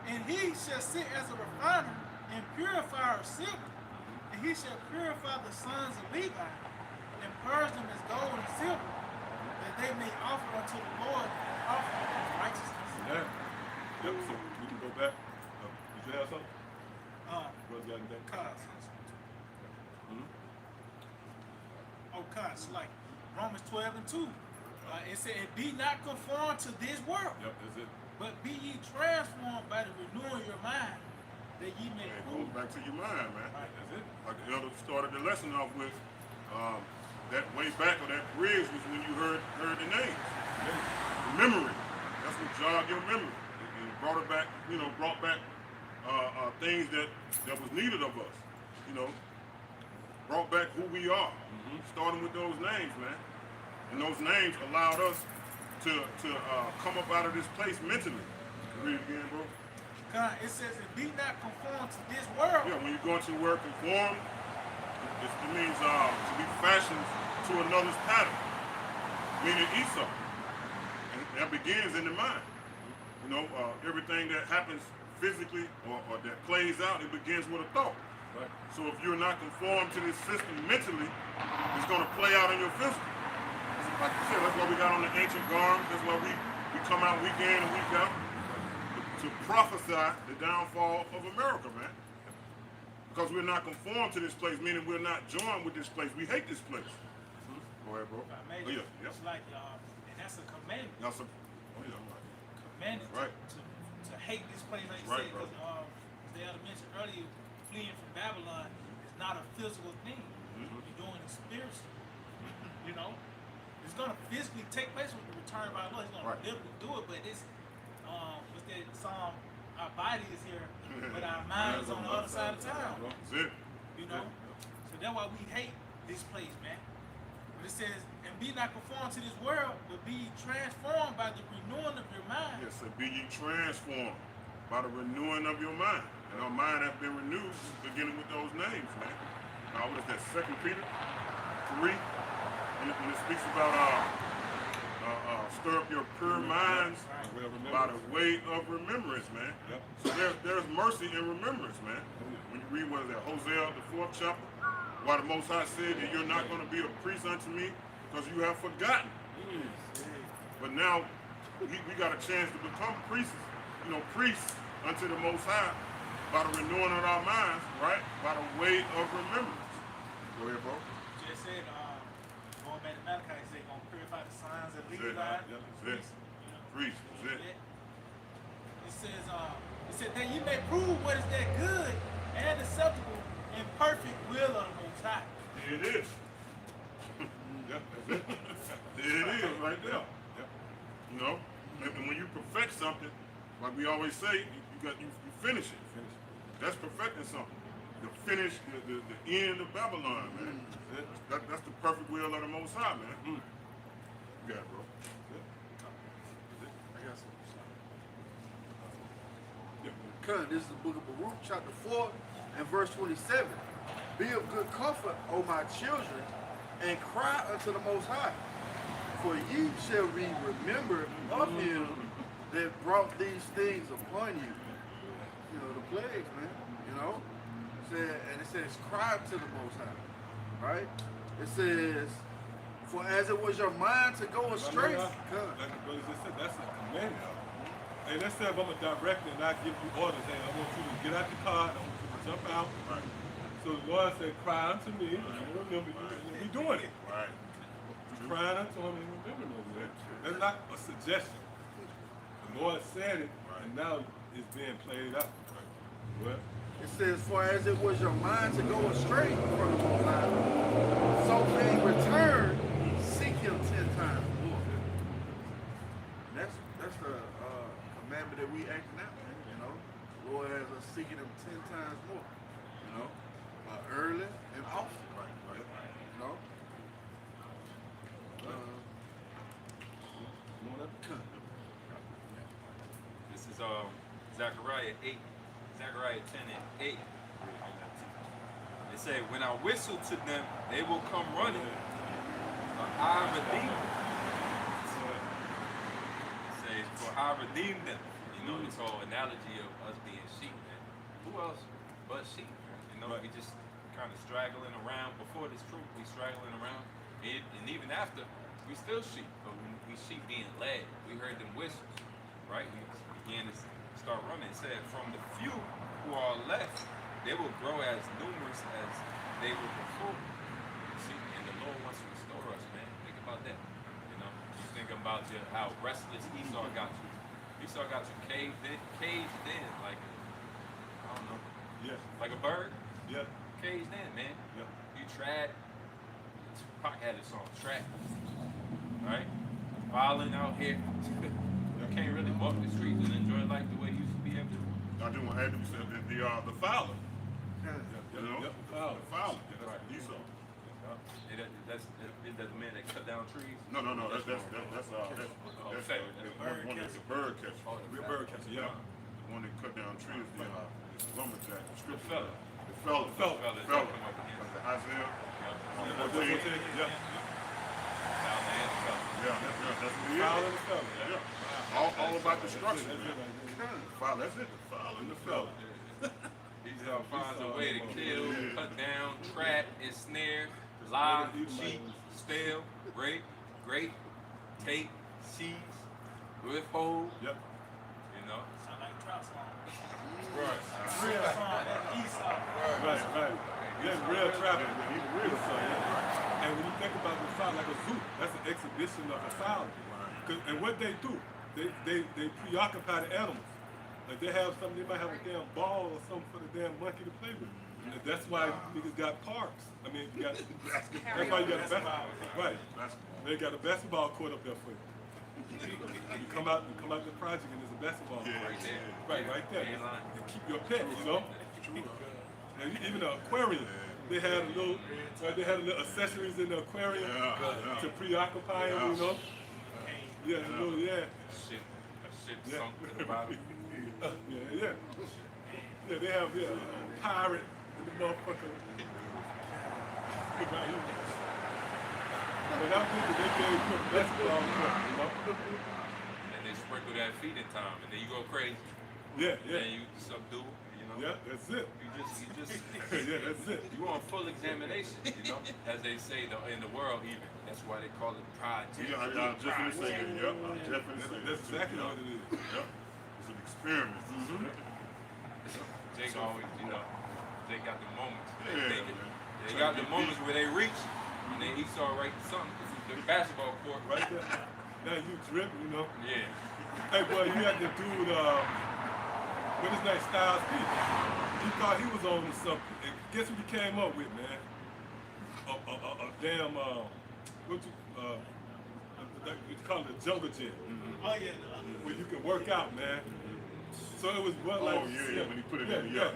and he shall sit as a refiner and purifier of silver, and he shall purify the sons of Levi and purge them as gold and silver, that they may offer unto the Lord an offering of righteousness. yeah. Yep. So we can go back. Did you have something? Brother got anything? It's like Romans 12:2. It said, and be not conformed to this world, Yep, that's it. but be ye transformed by the renewing your mind, that ye may It prove. goes back to your mind, man. That's it. Like the elder started the lesson off with, that way back or that bridge was when you heard the names. The memory. That's what jogged your memory. And it brought it back, brought back things that was needed of us. Brought back who we are. Starting with those names, man. And those names allowed us to come up out of this place mentally. Read it again, bro. It says, and be not conformed to this world. Yeah, when you go into word conform, it means to be fashioned to another's pattern, meaning Esau. And that begins in the mind. Everything that happens physically or that plays out, it begins with a thought. Right. So if you're not conformed to this system mentally, it's going to play out in your physical. Like you said, that's why we got on the ancient garments. That's why we come out week in and week out to prophesy the downfall of America, man. Because we're not conformed to this place, meaning we're not joined with this place. We hate this place. Go ahead, bro. It's like, and that's a commandment. That's a, Commanded Right. to hate this place, like you Right, said, because as they had mentioned earlier, fleeing from Babylon is not a physical thing. You're doing it spiritually. It's gonna physically take place with the return of our Lord. He's gonna literally do it, but it's what's that song? Our body is here, but our mind is on the other side of town. that's it. So that's why we hate this place, man. But it says, and be not conformed to this world, but be transformed by the renewing of your mind. Yes, so be ye transformed by the renewing of your mind. And our mind has been renewed, beginning with those names, man. Now, what is that? 2 Peter 3, when it speaks about stir up your pure minds by the way of remembrance, man. Yep. So there's mercy in remembrance, man. When you read, what is that, Hosea, the 4th chapter, why the Most High said that you're not going to be a priest unto me because you have forgotten. But now we got a chance to become priests, priests unto the Most High by the renewing of our minds, right? By the way of remembrance. Go ahead, bro. Just said, going back to Malachi, he said, going to purify the signs of That's Levi. it. That's it. Priest, that's it. It says that you may prove what is that good and acceptable and perfect will of the Most High. There it is. Yep, that's it. There it is, right there. Yep. And when you perfect something, like we always say, you finish it. That's perfecting something. The finish, the end of Babylon, man. That's the perfect will of the Most High, man. You got it, bro. I got some. Come, this is the book of Baruch, chapter 4 and verse 27. Be of good comfort, O my children, and cry unto the Most High. For ye shall be remembered of him that brought these things upon you. The plagues, man. It says, cry to the Most High. Right? It says, for as it was your mind to go astray. Like the brother just said, that's a command. Hey, let's say if I'm a director and I give you orders, hey, I want you to get out the car, and I want you to jump out. Right. So the Lord said, cry unto me, and I remember you, and we doing it. Right. We're crying unto him and remembering him. That's not a suggestion. The Lord said it, and now it's being played out. What? It says, for as it was your mind to go astray from the Most High, so being returned, seek him 10 times more. That's the commandment that we acting out, man. Lord has us seeking him 10 times more. Early and often. This is Zechariah 10 and 8. It say, when I whistle to them, they will come running. I redeem them. It says, for I redeem them. This whole analogy of us being sheep, man. Who else but sheep? We just kind of straggling around. Before this truth, we straggling around. And even after, we still sheep. But when we sheep being led, we heard them whistles, right? We began to start running. It said, from the few who are left, they will grow as numerous as they were before. See, and the Lord wants to restore us, man. Think about that. You think about how restless Esau got you. Esau got you caged in, like, I don't know. Yeah. Like a bird? Yeah. Caged in, man. Yeah. You tried. Pac had a song, Trap. Right? Violent out here. You can't really walk the streets and enjoy life the way you used to be able to. I do want to add to the fowler. The fowler. The fowler. Yeah, that's Esau. Is that the man that cut down trees? No. That's one that's a bird catcher. We're bird catcher, yeah. The one that cut down trees, the lumberjack, the scripture. fella. The fella. That's Fella. come up against. That's the Isaiah. Yeah. Yeah, that's what he Fowler is. and the fella. Yeah. All about destruction. Fowler, that's it. The fowler and the fella. Esau finds a way to kill, cut down, trap, ensnare, lie, cheat, steal, rape, take, seize, withhold. Yep. Sound like a trap song. Right. Real song, that Esau. Right. Yeah, real trapping. He's real son. Yeah. And when you think about the fowler, like a zoo, that's an exhibition of a fowler. And what they do, they preoccupy the animals. Like they have something, they might have a damn ball or something for the damn monkey to play with. And that's why niggas got parks. I mean, that's why you got a basketball. Right. They got a basketball court up there for you. You come out the project and there's a basketball court. Right there. Right there. And keep your pets, And even an aquarium. they had a little, accessories in the aquarium to preoccupy him, you know. Yeah, a little, yeah. Shit sunk to the bottom. Yeah. Yeah, they have a pirate in the motherfucker. But I think that they gave him basketball court, you know. And they sprinkle that feeding time, and then you go crazy. Yeah. Then you subdue, you know. Yeah, that's it. You just Yeah, that's it. you on full examination, you know, as they say in the world even. That's why they call it project. Yeah, I'm just gonna say that. Yep, I'm definitely saying That's exactly what it is. Yep. It's an experiment. Jake always, you know, they got the moments. Yeah, They got the moments where they reach, and then Esau right to something. The basketball court, Right there. Now you tripping, you know. Yeah. Hey, boy, you had the dude, what his name, Styles P. He thought he was on to something. And guess what he came up with, man? A damn, you call it a jungle gym. Oh yeah. Where you can work out, man. So it was what, like, Oh yeah, when he put it in, yeah.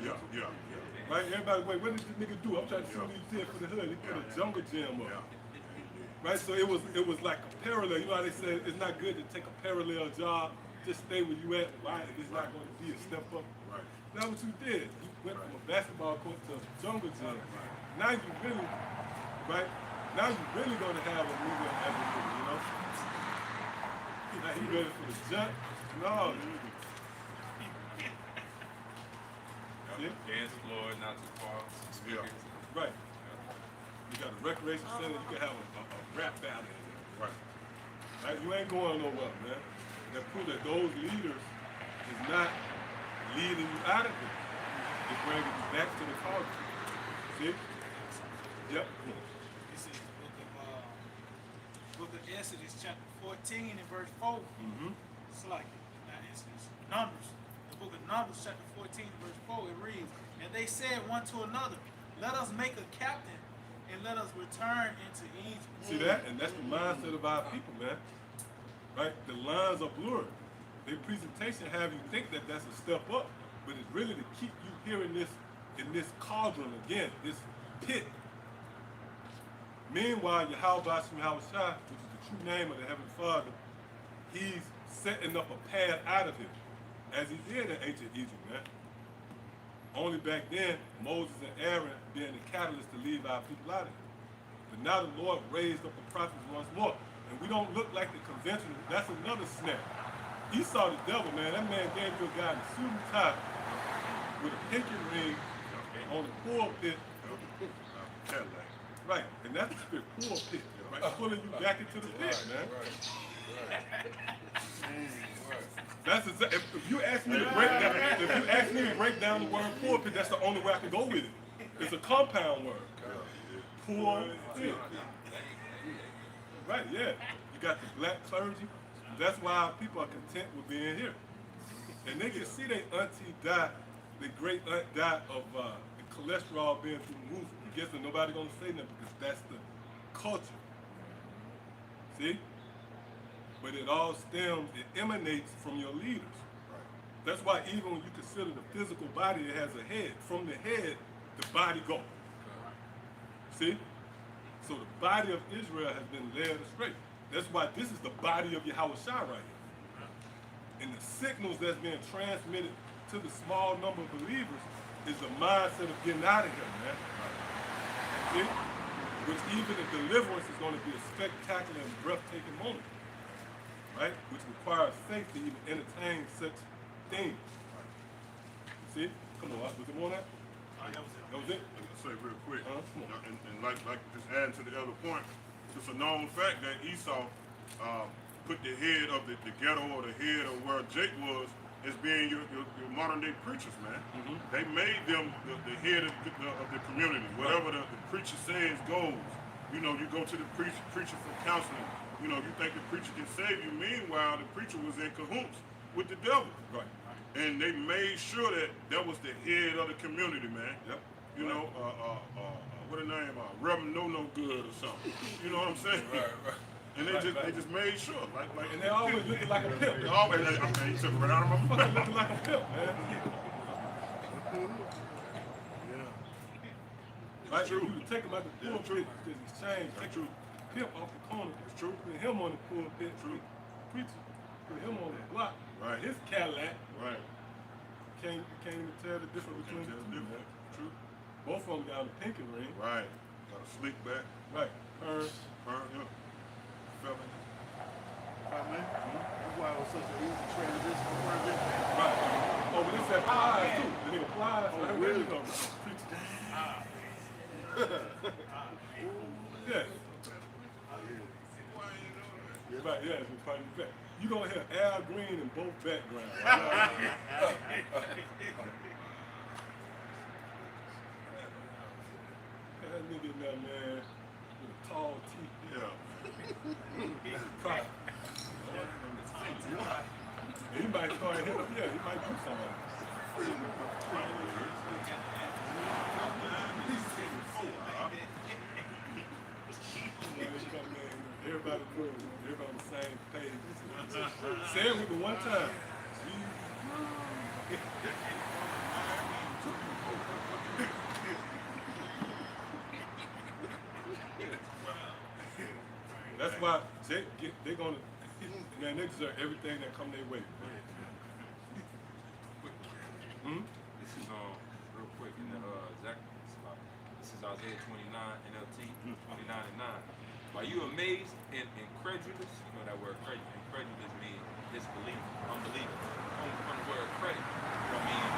Right? Everybody, wait, what did this nigga do? I'm trying to see what he did for the hood. He put a jungle gym up. Right? So it was like a parallel. You know how they say it's not good to take a parallel job, just stay where you at, right? It's not going to be a step up. Right. That's what you did. You went from a basketball court to a jungle gym. Now you really, right? Now you really going to have a nigga as a nigga, you know? Now he ready for the jump. No. Yeah. Dance floor, not too far. Speakers. Right. You got a recreation center, you can have a rap battle in there. Right. Right? You ain't going nowhere, man. That prove that those leaders is not leading you out of it. It's bringing you back to the culture. See? Yep. This is the book of Exodus, chapter 14 and verse 4. It's like, not Exodus, Numbers. The book of Numbers, chapter 14 and verse 4, it reads, and they said one to another, let us make a captain and let us return into Egypt. See that? And that's the mindset of our people, man. Right? The lines are blurred. Their presentation have you think that that's a step up, but it's really to keep you here in this cauldron again, this pit. Meanwhile, Yahweh Shai, which is the true name of the Heavenly Father, he's setting up a path out of it, as he did in ancient Egypt, man. Only back then, Moses and Aaron being the catalyst to leave our people out of it. But now the Lord raised up the prophets once more. And we don't look like the conventional. That's another snap. Esau the devil, man. That man gave you a guy in a suit and tie with a pinky ring on the pulpit. Right. And that's the pulpit. Right? Pulling you back into the pit, man. That's exactly. If you ask me to break down, the word pulpit, that's the only way I can go with it. It's a compound word. Pulpit. Right, yeah. You got the black clergy. That's why people are content with being here. And they can see their auntie die, the great aunt died of the cholesterol being through the roof. And guess what? Nobody gonna say nothing because that's the culture. See? But it all stems, it emanates from your leaders. That's why even when you consider the physical body, it has a head. From the head, the body goes. See? So the body of Israel has been led astray. That's why this is the body of Yahweh Shai right here. And the signals that's being transmitted to the small number of believers is the mindset of getting out of here, man. See? Which even the deliverance is going to be a spectacular and breathtaking moment. Right? Which requires faith to even entertain such things. See? Come on, was it more than that? That was it. That was it? I'll say real quick, Come on. and like just adding to the other point, it's a known fact that Esau put the head of the ghetto or the head of where Jake was as being your modern day preachers, man. They made them the head of the community. Whatever the preacher says goes. You know, you go to the preacher for counseling. You know, you think the preacher can save you. Meanwhile, the preacher was in cahoots with the devil. Right. And they made sure that was the head of the community, man. Yep. You know, what a name? Reverend No Good or something. You know what I'm saying? Right. And they just made sure, like and they always looking like a pimp. They always, I mean, he took it right out of my Fucking looking like a pimp, man. Right? true. You would take him out the Yeah, pulpit, true. just exchange, take true. Pimp off the corner. It's true. Put him on the pulpit. True. Preacher. Put him on the block. Right. His Cadillac. Right. Can't even tell the difference between the Tell two. the difference. Man. True. Both of them down the pinky ring. Right. Got a slick back. Right. Burn, yeah. Felon. Man. That's why it was such an easy transition. Right. Oh, but this that plies too. The nigga plies. Oh, Like, really? you know, preacher. Yeah. Right, yeah, it's part of the back. You gonna hear Al Green in both backgrounds. That nigga in there, man, with a tall teeth. Yeah. Pride. He might start hitting him. Yeah, he might do something. Everybody cool. Everybody on the same page. Say it with me one time. That's why they're gonna, man, they deserve everything that come their way. This is real quick in the this is Isaiah 29 NLT 29 and 9. Are you amazed and incredulous? You know that word incredulous means disbelief, unbelief. From the word credit, I mean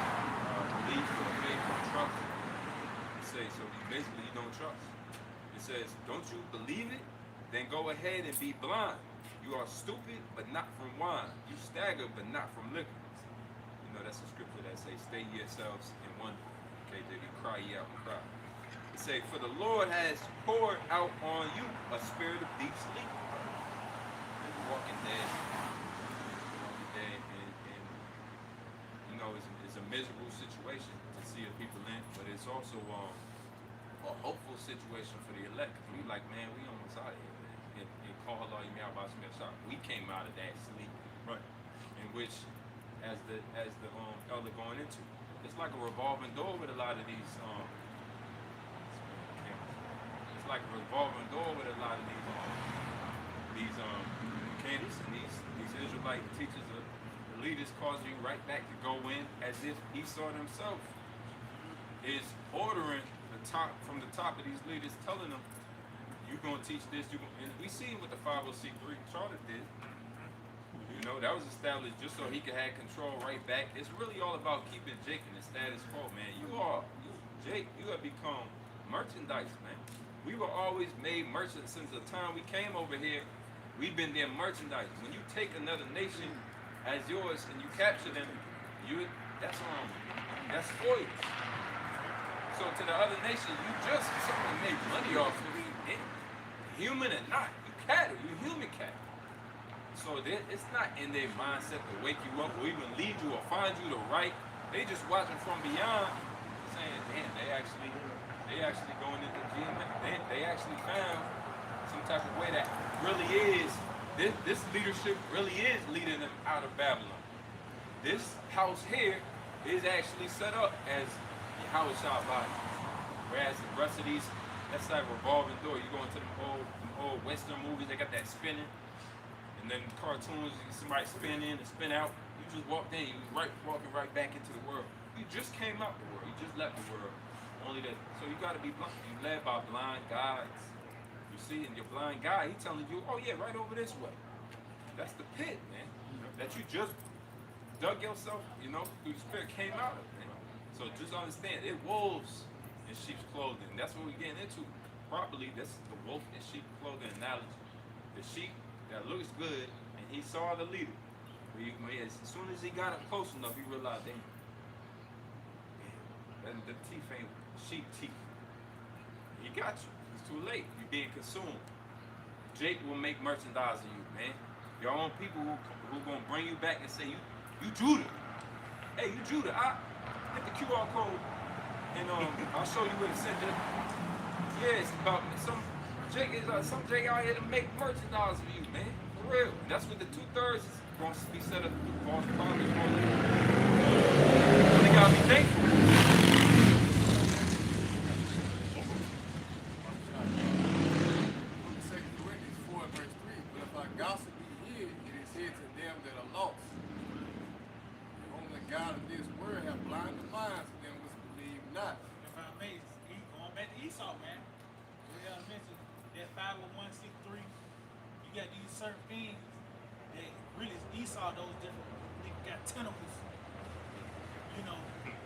belief or faith or trust. It says so basically you don't trust. It says, don't you believe it? Then go ahead and be blind. You are stupid, but not from wine. You stagger, but not from liquor. You know, that's a scripture that says, stay yourselves in wonder. Okay, they cry ye out and cry. It say, for the Lord has poured out on you a spirit of deep sleep. Walking dead. And you know, it's a miserable situation to see the people in, but it's also a hopeful situation for the elect. We like, man, we almost out of here. And call Allah shop. We came out of that sleep, Right. in which, as the elder going into, it's like a revolving door with a lot of these. It's like a revolving door with a lot of these candidates and these Israelite teachers, the leaders, causing you right back to go in as if Esau himself is ordering from the top of these leaders, telling them, you're going to teach this, and we see what the 501c3 charter did. You know, that was established just so he could have control right back. It's really all about keeping Jake in the status quo, man. Jake, you have become merchandise, man. We were always made merchants since the time we came over here. We've been their merchandise. When you take another nation as yours and you capture them, that's spoils. So to the other nation, you just something make money off of it. Human or not, you cattle, you human cattle. So it's not in their mindset to wake you up or even lead you or find you the right. They just watching from beyond, saying, damn, they actually going into GMS. They actually found some type of way that really is, this leadership really is leading them out of Babylon. This house here is actually set up as Yahweh Shah body. Whereas the rest of these, that's like revolving door. You go into them old Western movies, they got that spinning. And then cartoons, you see somebody spin in and spin out. You just walked in, you was walking right back into the world. You just came out the world. You just left the world. Only that, so you got to be blind. You led by blind guides. You see, and your blind guy, he telling you, oh yeah, right over this way. That's the pit, man. That you just dug yourself, through the spirit came out of, man. So just understand, it wolves in sheep's clothing. That's what we're getting into properly. That's the wolf in sheep clothing analogy. The sheep that looks good, and he saw the leader. As soon as he got up close enough, he realized, damn, the teeth ain't sheep teeth. He got you. It's too late. You're being consumed. Jake will make merchandise of you, man. Your own people who gonna bring you back and say, you Judah. Hey, you Judah. I hit the QR code, and I'll show you where to send it. Yeah, it's about some Jake out here to make merchandise of you, man. For real. That's what the 2/3 is going to be set up through false prophets. They gotta be thankful. that 501c3, you got these certain things that really Esau, those different niggas got tentacles. You know,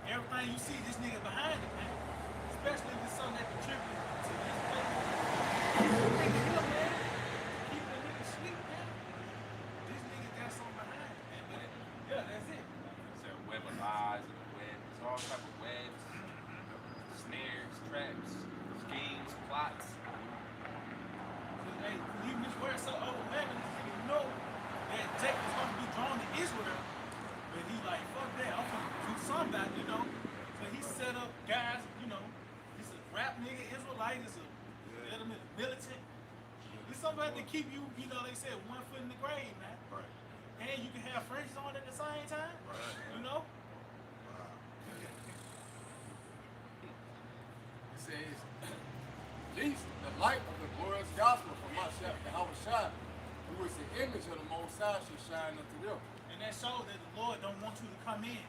everything you see, this nigga behind it, man. Especially if it's something that contributes to this place. This nigga here, man. Keep the nigga sleep, man. This nigga got something behind it, man. But yeah, that's it. It's a web of lies and a web. There's all type of webs, snares, traps, schemes, plots. Hey, even this word so overwhelming, this nigga know that Jacob was going to be drawn to Israel. But he like, fuck that, I'm gonna do something about it, you know. So he set up guys, you know, he's a rap nigga, Israelite, he's a element militant. He's somebody to keep you, you know, they said 1 foot in the grave, man. Right. And you can have friends on at the same time, you know. It says, least the light of the glorious gospel from my shepherd, Yahweh Shai, who is the image of the Most High, shall shine unto them. And that shows that the Lord don't want you to come in.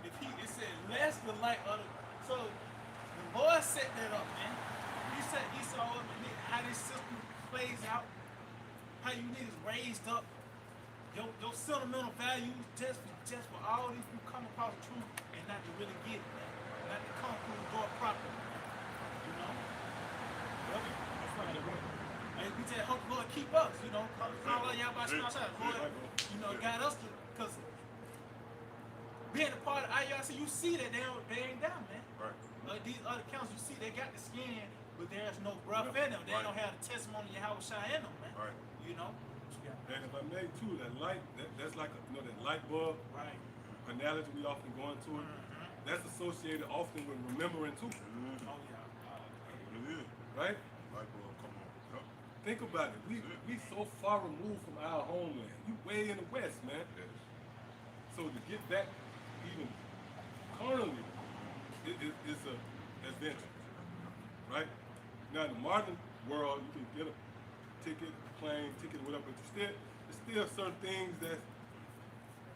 If it said, less the light of the, so the Lord set that up, man. He set Esau up and how this system plays out, how you niggas raised up, your sentimental values just for all these people come across the truth and not to really get it, man. Not to come through the door properly. You know? Hey, we just hope the Lord keep us, you know. Call y'all by outside. Lord, you know, got us to, because being a part of IUIC, you see that they ain't down, man. Right. These other counts, you see they got the skin, but there's no breath in them. They don't have the testimony of Yahweh Shai in them, man. Right. You know? And if I may too, that light, that's like a, you know, that light bulb Right. analogy we often go into it. That's associated often with remembering too, Oh, yeah. It is. right? Light bulb, come on. Yep. Think about it. We so far removed from our homeland. You way in the west, man. Yes. So to get back even carnally is a adventure, right? Now in the modern world, you can get a ticket, plane ticket, whatever, but there's still certain things that's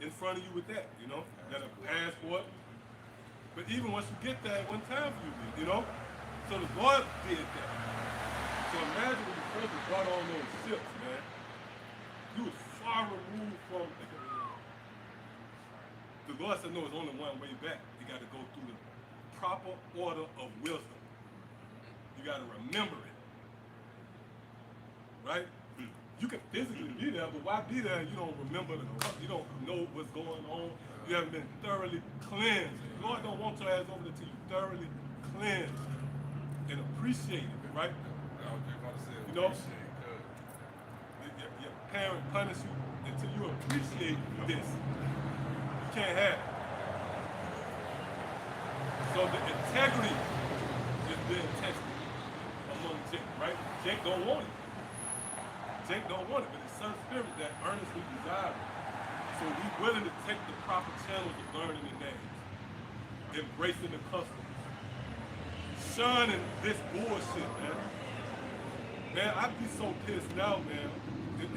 in front of you with that, you know, got a passport. But even once you get there, it wasn't time for you, you know? So the Lord did that. So imagine when you first brought on those ships, man. You was far removed from the Lord said, no, it's only one way back. You got to go through the proper order of wisdom. You got to remember it. Right? You can physically be there, but why be there and you don't remember you don't know what's going on. You haven't been thoroughly cleansed. The Lord don't want your ass over there till you thoroughly cleansed and appreciate it, right? I was just about to say, You know? appreciate good. Your parent punish you until you appreciate this. You can't have it. So the integrity is being tested among Jake, right? Jake don't want it. Jake don't want it, but it's some spirit that earnestly desire it. So he's willing to take the proper channels of learning the names, embracing the customs, shunning this bullshit, man. Man, I'd be so pissed now, man. It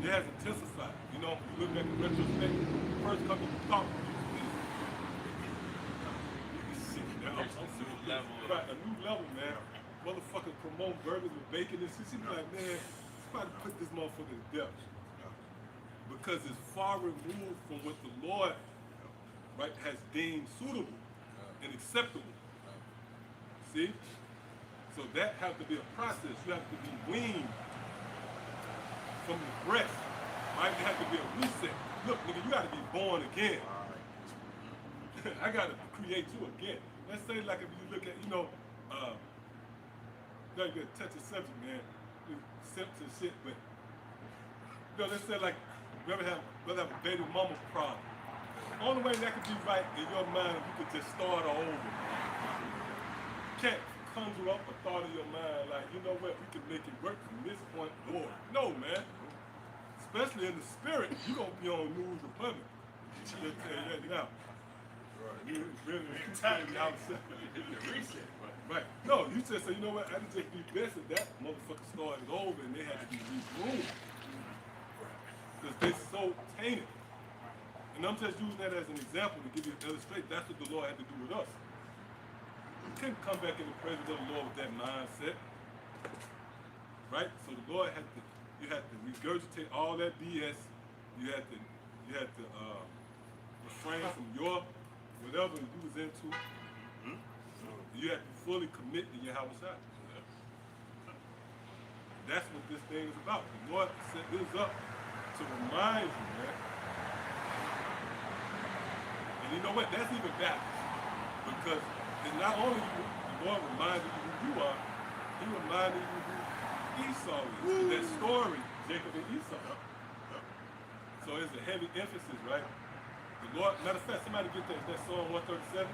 has intensified. You know, you look back in retrospect, the first couple of talk shit, man. I'm New level. right, a new level, man. Motherfuckers promote burgers with bacon and shit. She be like, man, it's about to put this motherfucker to death. Because it's far removed from what the Lord, right, has deemed suitable and acceptable. See? So that has to be a process. You have to be weaned from the breast, right? There has to be a reset. Look, nigga, you got to be born again. I got to create you again. Let's say, like, if you look at, you know, you gotta touch a subject, man. Simps and shit, but, you know, let's say, like, whether have a baby mama problem. The only way that could be right in your mind if you could just start all over. You can't conjure up a thought in your mind like, you know what, we can make it work from this point forward. No, man. Especially in the spirit, you gonna be on News Republic. Just tell you that now. You really Reset. right. No, you just say, you know what, I just be best if that motherfucker started over and they had to be removed. Because they so tainted. And I'm just using that as an example to give you an illustration. That's what the Lord had to do with us. We couldn't come back in the presence of the Lord with that mindset. Right? So the Lord you had to regurgitate all that BS. You had to refrain from your whatever you was into. You had to fully commit to your house out. That's what this thing is about. The Lord set this up to remind you, man. And you know what? That's even backwards. Because it's not only the Lord reminded you who you are, He reminded you who Esau is. That story, Jacob and Esau. So it's a heavy emphasis, right? The Lord, matter of fact, somebody get that Psalm 137.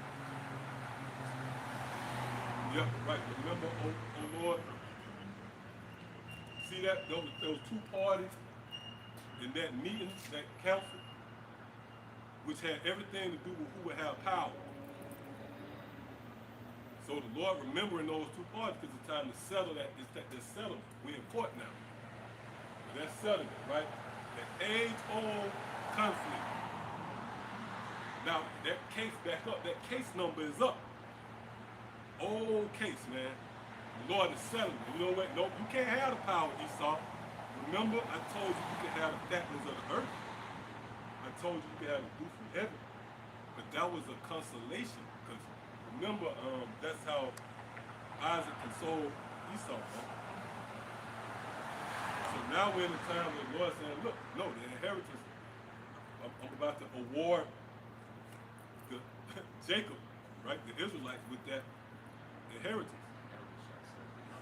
Yep, right. Remember, oh Lord. See that? Those two parties in that meeting, that council, which had everything to do with who would have power. So the Lord remembering those two parties because it's time to settle that. It's settled. We're in court now. That's settlement, right? That age-old conflict. Now, that case back up, that case number is up. Old case, man. The Lord is settling. You know what? No, you can't have the power, Esau. Remember, I told you could have the fatness of the earth. I told you could have the dew from heaven. But that was a consolation. Because remember, that's how Isaac consoled Esau. Right? So now we're in the time where the Lord saying, look, no, the inheritance, I'm about to award Jacob, right, the Israelites with that inheritance.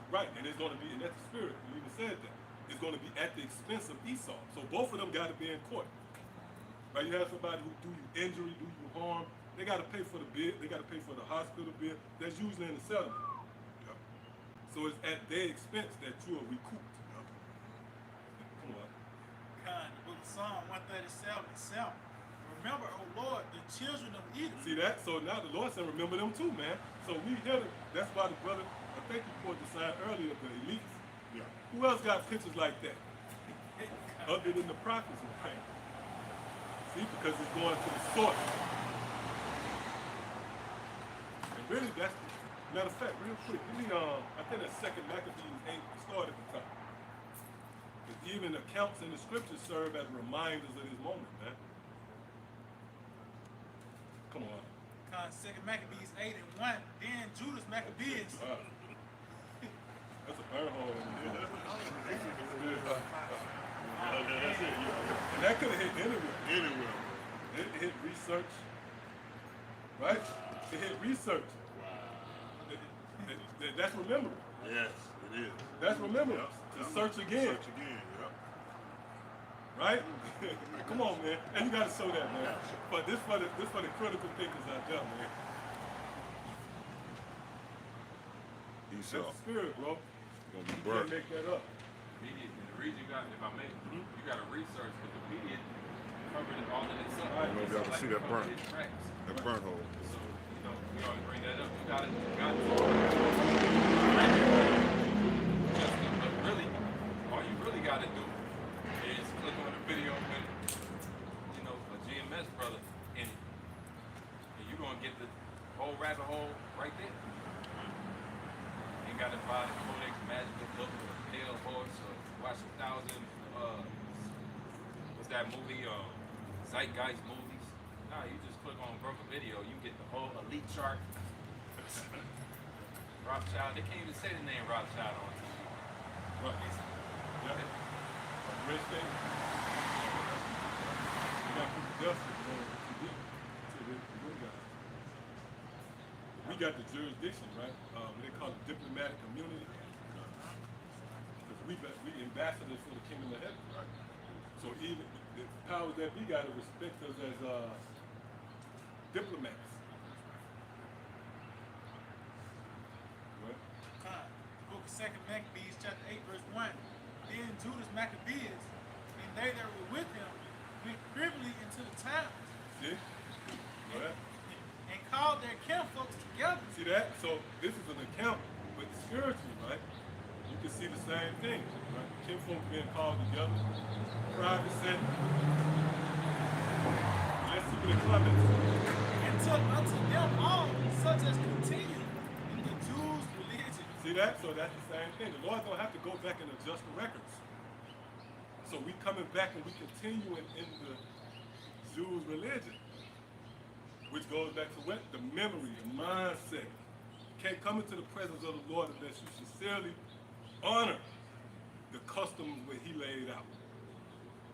Right, and it's going to be, and that's the spirit, you even said that. It's going to be at the expense of Esau. So both of them got to be in court. Right, you have somebody who do you injury, do you harm, they got to pay for the bill, they got to pay for the hospital bill. That's usually in the settlement. Yep. So it's at their expense that you are recouped. Yep. Come on. God, the book of Psalm 137 itself. Remember, oh Lord, the children of Edom. See that? So now the Lord said, remember them too, man. So we hear them. That's why the brother, I think you put the sign earlier, the elites. Yeah. Who else got pictures like that? Other than the prophets, right? See, because it's going to the source. And really, that's, matter of fact, real quick, give me, I think that's 2 Maccabees 8, start at the top. Because even accounts in the scriptures serve as reminders of this moment, man. Come on. 2 Maccabees 8 and 1. Then Judas Maccabees. Wow. That's a burn hole. That's it. Yeah. And that could have hit anywhere. Anywhere. It hit research. Right? It hit research. That's remembering. Yes, it is. That's remembering. To search again. Search again, yeah. Right? Come on, man. And you gotta show that, man. But this for the critical thinkers out there, man. That's the spirit, bro. Gonna be You can't burnt. make that up. Media, and the reason you got, if I may, you got to research, but the media covered it all in itself. I don't know if y'all can see that burn. Tracks. That burnt hole. So, you know, we always bring that up. You got to. But really, all you really got to do is click on the video with, you know, a GMS brother in it. And you're going to get the whole rabbit hole right there. You ain't got to buy the Codex Magical book or a pale horse or watch 1,000, what's that movie, Zeitgeist movies. Nah, you just click on Broker Video, you get the whole elite chart. Rothschild, they can't even say the name Rothschild on TV. Right. Yeah. Rich thing. You got people justice to the good guys. We got the jurisdiction, right? They call it diplomatic immunity. Because we ambassadors for the kingdom of heaven, right? So even the powers that be got to respect us as diplomats. Right? The book of 2 Maccabees, chapter 8, verse 1. Then Judas Maccabees, and they that were with him, went privily into the towns, See? Right? and called their kinfolks together. See that? So this is an account, but spiritually, right? You can see the same thing, right? Kinfolk being called together, private setting. Let's see what the comments say. And took unto them all such as continue in the Jews' religion. See See that? So that's the same thing. The Lord don't have to go back and adjust the records. So we coming back and we continuing in the Jews' religion, which goes back to what? The memory, the mindset. Can't come into the presence of the Lord unless you sincerely honor the customs that He laid out.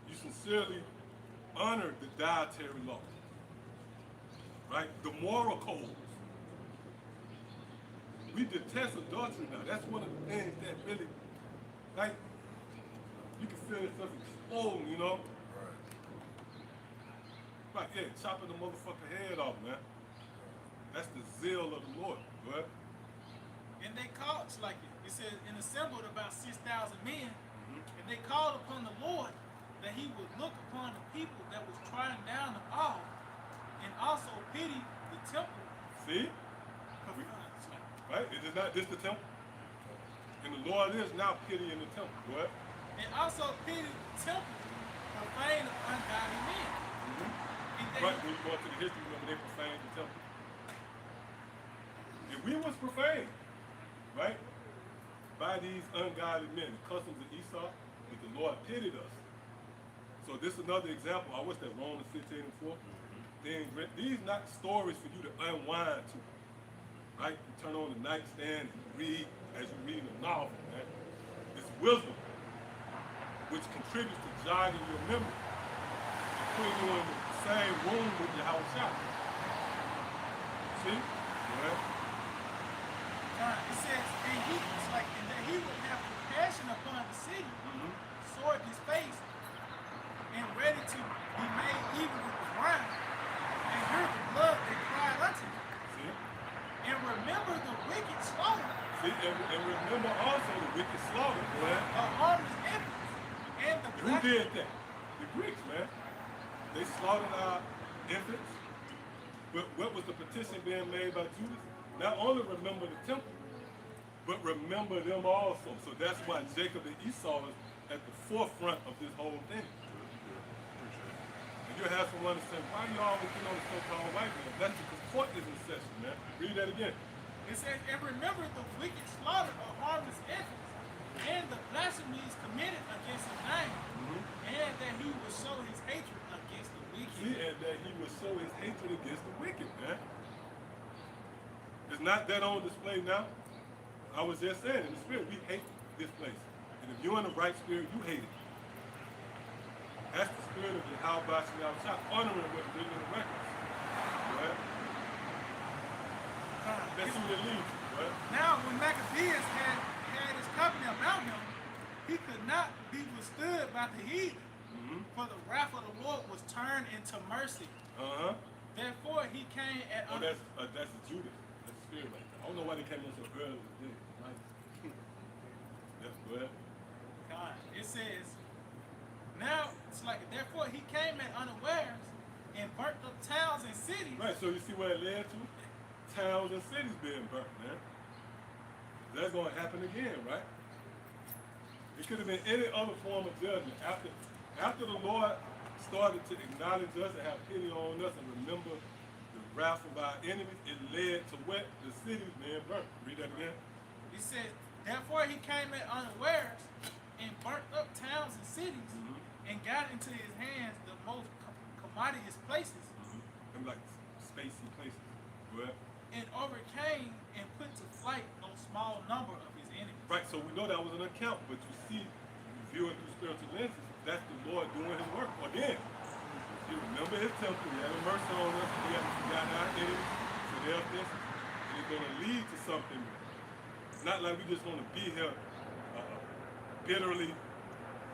You sincerely honor the dietary law, right? The moral codes. We detest adultery now. That's one of the things that really, like, you can feel it exploding, you know? Right, yeah, chopping the motherfucker head off, man. That's the zeal of the Lord, right? And they called, it's like it says, and assembled about 6,000 men, and they called upon the Lord that He would look upon the people that was trying down the all, and also pity the temple. See? Right? It is not just the temple. And the Lord is now pitying the temple, right? And also pity the temple, profane of ungodly men. And they, Right, when you go into the history, remember they profaned the temple. If we was profaned, right, by these ungodly men, the customs of Esau, but the Lord pitied us. So this is another example. What's that, Romans 15 and 4? These not stories for you to unwind to. Right? You turn on the nightstand and read as you read a novel, man. It's wisdom, which contributes to jogging your memory and putting you in the same room with your house shop. See? Yeah. It says, and he was like, and that He would have compassion upon the city, sword in His face, and ready to be made even with the ground, and hear the blood that cried unto Him. See? And remember the wicked slaughter See? And remember also the wicked slaughter, man. of harmless infants and the Who did that? The Greeks, man. They slaughtered our infants. But what was the petition being made by Judas? Not only remember the temple, but remember them also. So that's why Jacob and Esau is at the forefront of this whole thing. And you have someone to say, why you always get on the so-called white man? That's because court is in session, man. Read that again. It says, and remember the wicked slaughter of harmless infants, and the blasphemies committed against His name, and that He would show His hatred against the wicked. See, and that He would show His hatred against the wicked, man. Is not that on display now? I was just saying, in the spirit, we hate this place. And if you're in the right spirit, you hate it. That's the spirit of the how about you outside, honoring what's written in the records. Right? That's who they lead to, right? Now, when Maccabeus had his company about him, he could not be withstood by the heathen, for the wrath of the Lord was turned into mercy. Therefore, he came at Oh, that's Judas. That's the spirit right there. I don't know why they came in so early. That's good. God. It says, now, it's like, therefore he came at unawares and burnt up towns and cities. Right, so you see what it led to? Towns and cities being burnt, man. That's going to happen again, right? It could have been any other form of judgment. After the Lord started to acknowledge us and have pity on us and remember the wrath of our enemies, it led to what? The cities being burnt. Read that again. He said, therefore he came at unawares and burnt up towns and cities and got into his hands the most commodious places. Them like spacey places. Well, and overcame and put to flight no small number of his enemies. right, so we know that was an account, but you see, viewing through spiritual lenses, that's the Lord doing His work. Again, He remember His temple, He had mercy on us, He had forgotten our enemies for their offenses, and it's going to lead to something. It's not like we just want to be here bitterly,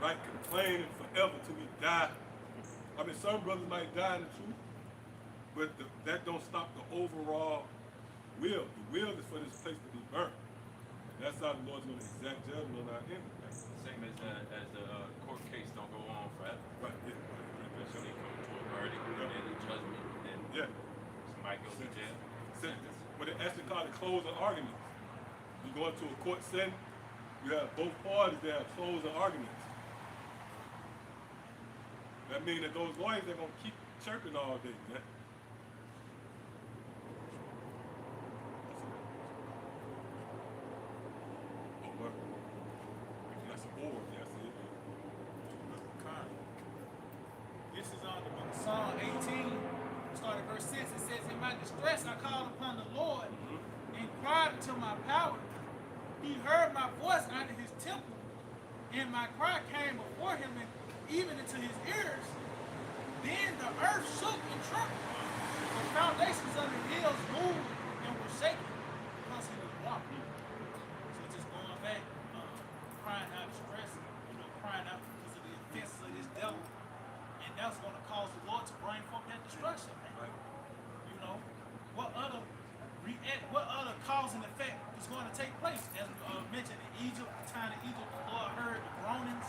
right, complaining forever till we die. I mean, some brothers might die in the truth, but that don't stop the overall will. The will is for this place to be burnt. And that's how the Lord's going to exact judgment on our enemies. Same as the court case don't go on forever. Right, yeah. Eventually come to a verdict and then a judgment and then Yeah. somebody goes to jail. Sentence. What they actually call the closing arguments. You go into a court setting, you have both parties that have closing arguments. That means that those lawyers are going to keep chirping all day, man. my distress, I called upon the Lord and cried unto my power. He heard my voice out of his temple, and my cry came before him and even into his ears. Then the earth shook and trembled. The foundations of the hills moved and were shaken because he was walking. So just going back, crying out distress, crying out because of the offenses of this devil. And that's going to cause the Lord to bring forth that destruction, man. Right. What other cause and effect is going to take place? As mentioned in Egypt, the time of Egypt, the Lord heard the groanings,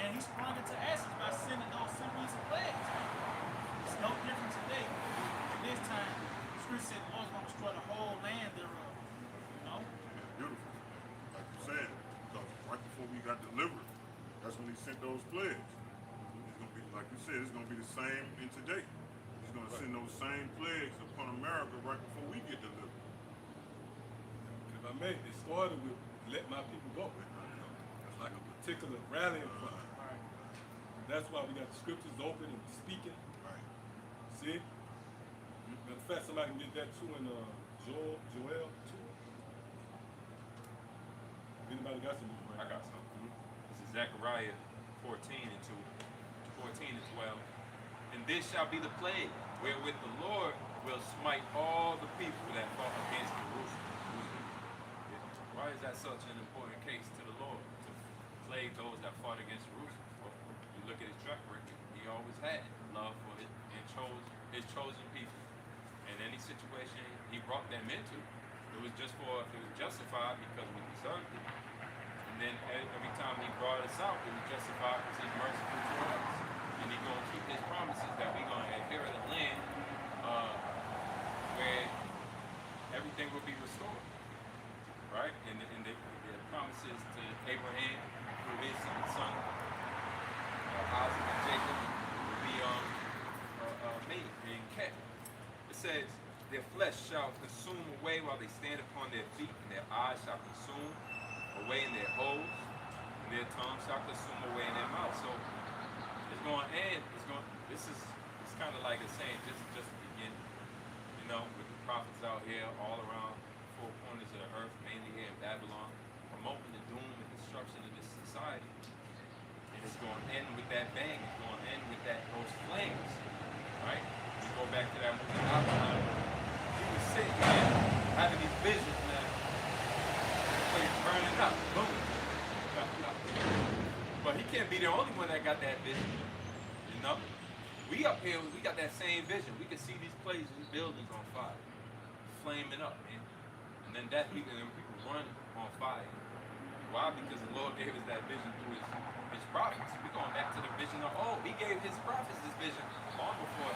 and he sprung into ashes by sending those series of plagues. It's no different today. At this time, the scripture said the Lord's going to destroy the whole land thereof. Beautiful. Like you said, because right before we got delivered, that's when he sent those plagues. It's gonna be, like you said, it's gonna be the same in today. He's gonna send those same plagues upon America right before we get delivered. If I may, it started with let my people go. It's like a particular rallying cry. That's why we got the scriptures open and speaking. Right. See? Matter of fact, somebody can get that too in Joel 2. Anybody got some? I got something. This is Zechariah 14 and 14 and 12. And this shall be the plague wherewith the Lord will smite all the people that fought against Jerusalem. Why is that such an important case to the Lord, to plague those that fought against Jerusalem? Well, you look at his track record, he always had love for it and chose his chosen people. And any situation he brought them into, it was justified because we deserved it. And then every time he brought us out, it was justified because he's merciful to us. And he's going to keep his promises that we're going to inherit a land where everything will be restored. Right? And the promises to Abraham through his son, Isaac and Jacob will be made and kept. It says, their flesh shall consume away while they stand upon their feet, and their eyes shall consume away in their holes, and their tongue shall consume away in their mouth. So it's going to end. It's kind of like a saying, just the beginning. With the prophets out here all around the four corners of the earth, mainly here in Babylon, promoting the doom and destruction of this society. And it's going to end with that bang. It's going to end with those flames, right? We go back to that movie Outline. He was sitting there having these visions, man. The place burning up, boom. But he can't be the only one that got that vision, We up here, we got that same vision. We can see these places, these buildings on fire, flaming up, man. And then people run on fire. Why? Because the Lord gave us that vision through his prophets. We're going back to the vision of he gave his prophets this vision long before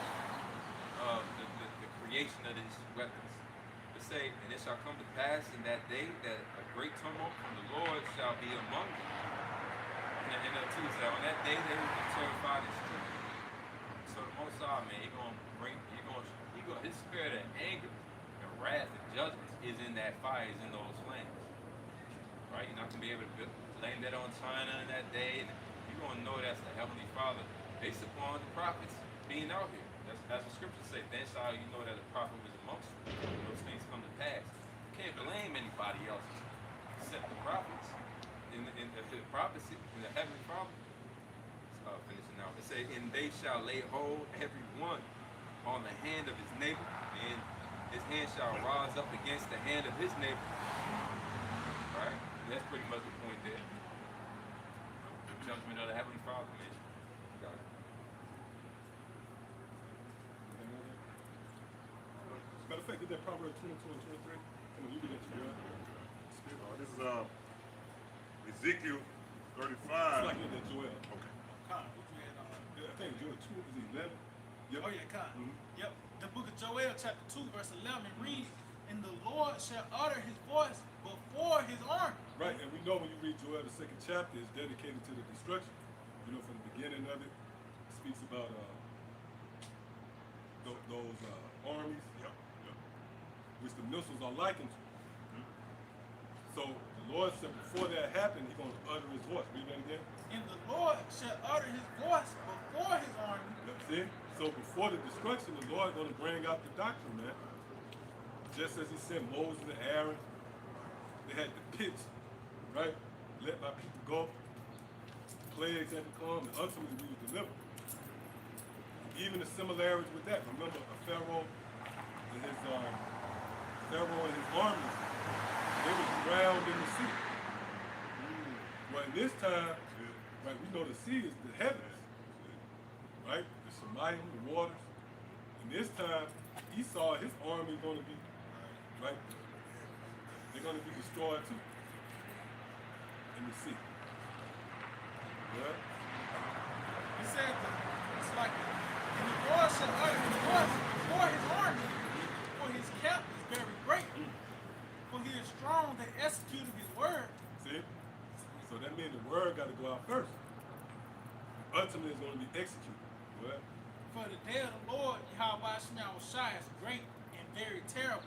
the creation of these weapons. It say, and it shall come to pass in that day that a great tumult from the Lord shall be among them. And the two said, on that day they will be terrified and stricken. So the Most High, man, his spirit of anger and wrath and judgment is in that fire, is in those flames. Right? You're not going to be able to blame that on China in that day. And you're going to know that's the Heavenly Father based upon the prophets being out here. That's the scriptures say. Then shall you know that the prophet was amongst you. Those things come to pass. You can't blame anybody else except the prophets. In the prophecy, in the Heavenly Father, finishing now. It says, and they shall lay hold every one on the hand of his neighbor, and his hand shall rise up against the hand of his neighbor. Right? And that's pretty much the point there. The judgment of the Heavenly Father, man. Got it. Matter of fact, get that Proverbs 22 and 23. Come on, you get that to girl. This is Ezekiel 35. It's like that Joel. Okay. Con, what you had on? I think Joel 2 is 11. Yep. Oh yeah, Con. Yep. The book of Joel, chapter 2, verse 11 reads, and the Lord shall utter his voice before his army. Right, and we know when you read Joel, the second chapter is dedicated to the destruction. From the beginning of it, it speaks about those armies, which the missiles are likened to. So the Lord said before that happened, he's going to utter his voice. Read that again. And the Lord shall utter his voice before his army. See? So before the destruction, the Lord is going to bring out the doctrine, man. just as he sent Moses and Aaron, they had the pits, right? Let my people go. Plagues had to come, and ultimately we were delivered. Even the similarities with that. Remember, a Pharaoh and his armies, they were drowned in the sea. Well, in this time, right, we know the sea is the heavens, right? The Shemayim, the waters. And this time, Esau, his army is going to be, right? They're going to be destroyed too in the sea. Yeah. He said that it's like, and the Lord shall for his army, for his camp is very great. For he is strong that executed his word. See? So that means the word got to go out first. Ultimately, it's going to be executed. Well, For the day of the Lord, Yahweh Shai is great and very terrible.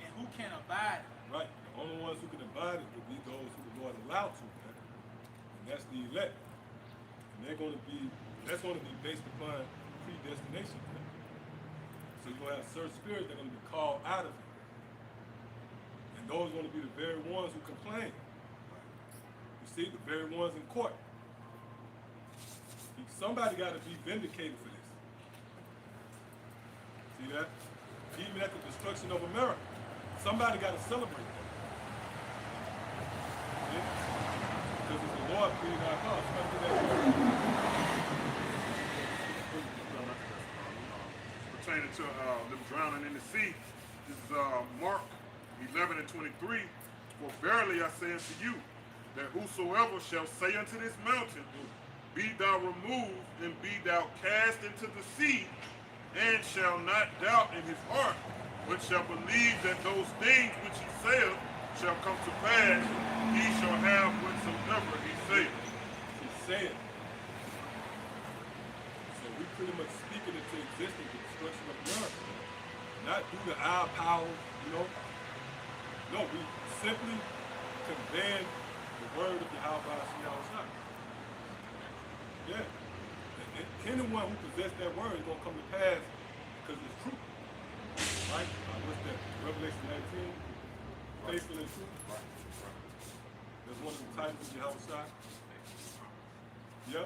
And who can abide it? right. The only ones who can abide it will be those who the Lord allowed to, man. And that's the elect. And that's going to be based upon predestination, man. So you're going to have certain spirits that are going to be called out of it. And those are going to be the very ones who complain. You see, the very ones in court. Somebody got to be vindicated for this. See that? Even at the destruction of America, somebody got to celebrate that. Because it's the Lord pleading our cause. Pertaining to them drowning in the sea, this is Mark 11 and 23. For verily I say unto you, that whosoever shall say unto this mountain, be thou removed and be thou cast into the sea, and shall not doubt in his heart, but shall believe that those things which he saith shall come to pass, he shall have whatsoever he saith. He said. So we pretty much speaking into existence the destruction of America. Not due to our power, you know. No, we simply conveying the word of Yahweh Shai. Yeah. And anyone who possesses that word is going to come to pass because it's true. Right? What's that? Revelation 19. Faithful and true. That's one of the titles of Yahweh Shai. Yep.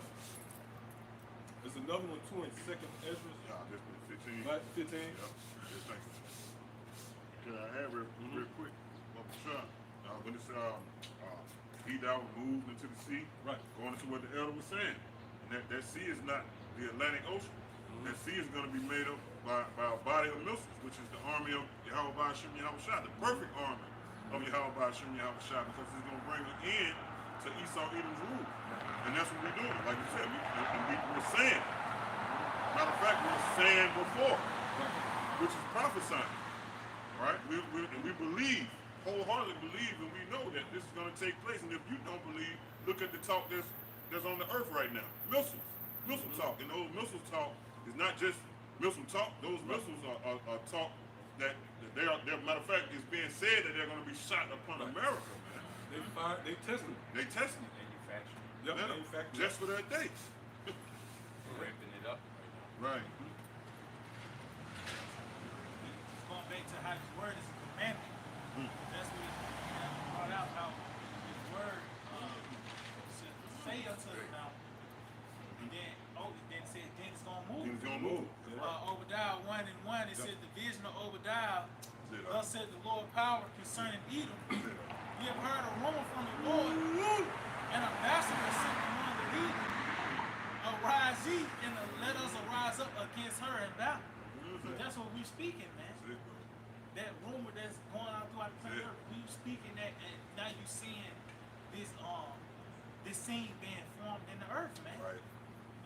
There's another one too in 2nd Ezra. This is 15. Right? 15. Yep. Yes, thank you. Can I add real quick? Sure. When it's he thou moved into the sea, Right. going into what the elder was saying. And that sea is not the Atlantic Ocean. That sea is going to be made up by a body of missiles, which is the army of Yahweh Ba'ashem Yahweh Shai, the perfect army of Yahweh Ba'ashem Yahweh Shai, because it's going to bring an end to Esau Edom's rule. And that's what we're doing. Like you said, we're saying. Matter of fact, we were saying before, which is prophesying. Right? And we believe, wholeheartedly believe, and we know that this is going to take place. And if you don't believe, look at the talk that's on the earth right now. Missile talk. And those missile talk is not just missile talk. Those missiles are talk that they're matter of fact, it's being said that they're going to be shot upon America, man. They testing it. They testing it. Manufacturing. Yep, Yeah, manufacturing. just for that day. We're ramping it up right Right. Going back to how his word is a commandment. That's what he brought out how his word should say unto the mountain. And then it said then it's gonna move. He was going to move. Obadiah 1:1, it said the vision of Obadiah, thus said the Lord power concerning Edom. We have heard a rumor from the Lord, and a ambassador sent among the heathen. Arise ye, and let us arise up against her in battle. So that's what we're speaking, man. That rumor that's going out throughout the planet Earth, we speaking that, and now you seeing this scene being formed in the earth, man. Right.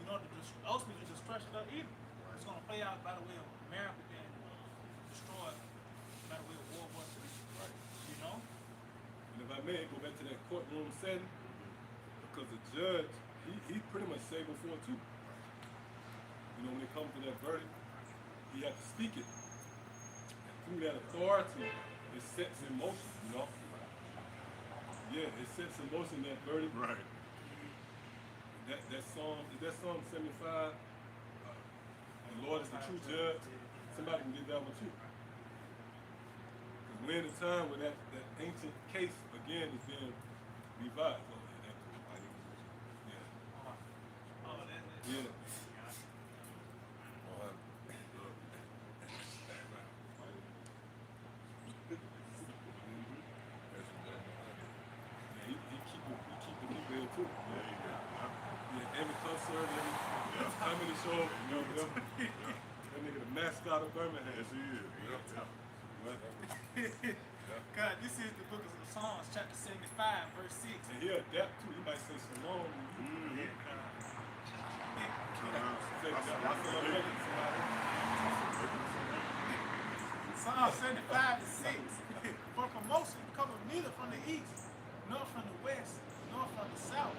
You know, ultimately the destruction of Edom. It's going to play out by the way of America being destroyed by the way of World War III. Right. You know? And if I may go back to that courtroom setting, because the judge, he pretty much said before too. You know, when it comes to that verdict, he had to speak it. And through that authority, it sets in motion, you know? Yeah, it sets in motion that verdict. Right. That Psalm 75? The Lord is the true judge. Somebody can get that one too. we're in a time where that ancient case again is being revived. Oh, yeah, that's cool. Yeah. Yeah. Yeah, he keeping me real too. Yeah, every concert, every comedy show, you know, whatever. That nigga the mascot of Birmingham. Yes, he is. Right? God, this is the book of Psalms, chapter 75, verse 6. And he'll adapt too. He might say shalom. Yeah, God. Say that. Psalm 75 and 6. For promotion cometh neither from the east, nor from the west, nor from the south,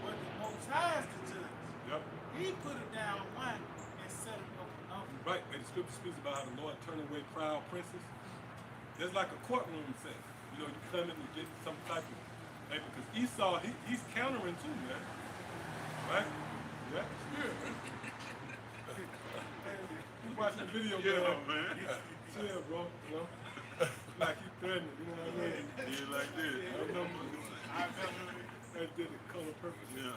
but the Most High is the judge. Yep. He put it down one and set it up another. Right, and the scripture speaks about how the Lord turned away proud princes. There's like a courtroom setting. You know, you come in and get some type of, hey, because Esau, he's countering too, man. Right? Yeah. You watching the video, man. Chill, bro. You know, like you threatening. You know what I mean? Yeah, like this. I remember that did the color purpose. Yeah.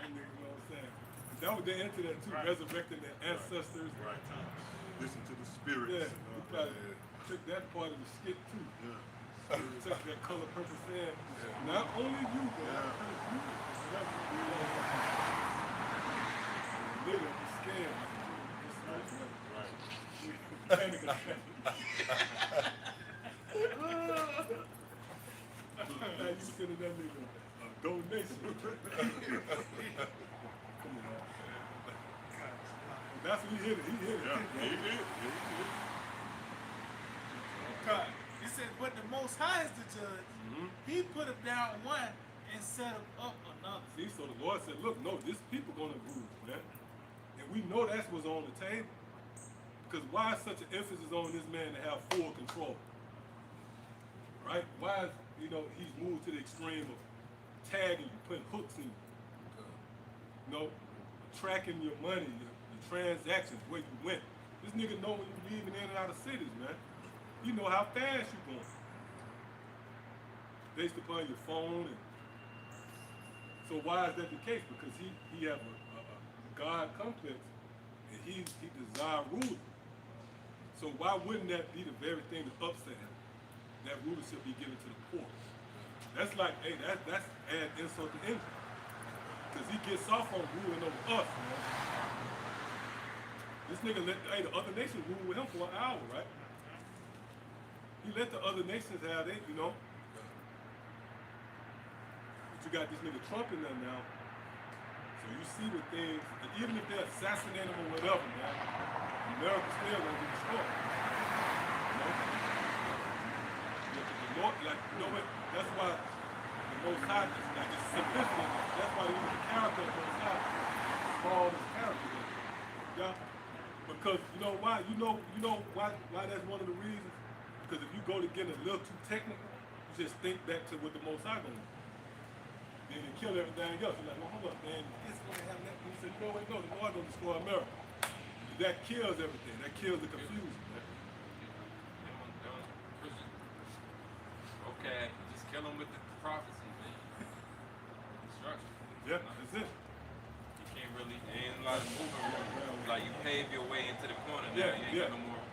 And you know what I'm saying? That was their into that too, resurrecting their ancestors. Right. Listen to the spirits. Yeah, we gotta took that part of the skit too. Yeah. Took that color purpose in. Not only you, but nigga, I'm scared. Now you sending that nigga a donation. Come on, man. That's what he hit it. He hit it. Yeah, he did. God. It says, but the Most High is the judge. He put it down one and set him up another. See, so the Lord said, look, no, this people gonna rule, man. And we know that's what's on the table. Because why is such an emphasis on this man to have full control? Right? Why is, you know, he's moved to the extreme of tagging you, putting hooks in you. You know, tracking your money, your transactions, where you went. This nigga know when you leaving in and out of cities, man. You know how fast you going. Based upon your phone. And so why is that the case? Because he have a God complex and he desire ruling. So why wouldn't that be the very thing that upset him? That rulership be given to the poor. That's like, hey, that's add insult to injury. Because he gets off on ruling over us, man. This nigga let the other nations rule with him for an hour, right? He let the other nations have it, you know. But you got this nigga Trump in there now. So you see the things, and even if they assassinate him or whatever, man, America's still gonna be destroyed. You know? The Lord, like, you know what? That's why the Most High is like it's simplicity. That's why even the character of the Most High call this character. Yeah. Because you know why? You know why that's one of the reasons? Because if you go to get a little too technical, you just think back to what the Most High gonna do. Then you kill everything else. You're like, well, hold up, man. This gonna have that. He said, no, wait, no, the Lord gonna destroy America. That kills everything. That kills the confusion. Man. Okay, just kill him with the prophecy, man. Instruction. Yeah, that's it. You can't really, there ain't a lot of moving room. Like you pave your way into the corner now, Yeah, you ain't got no more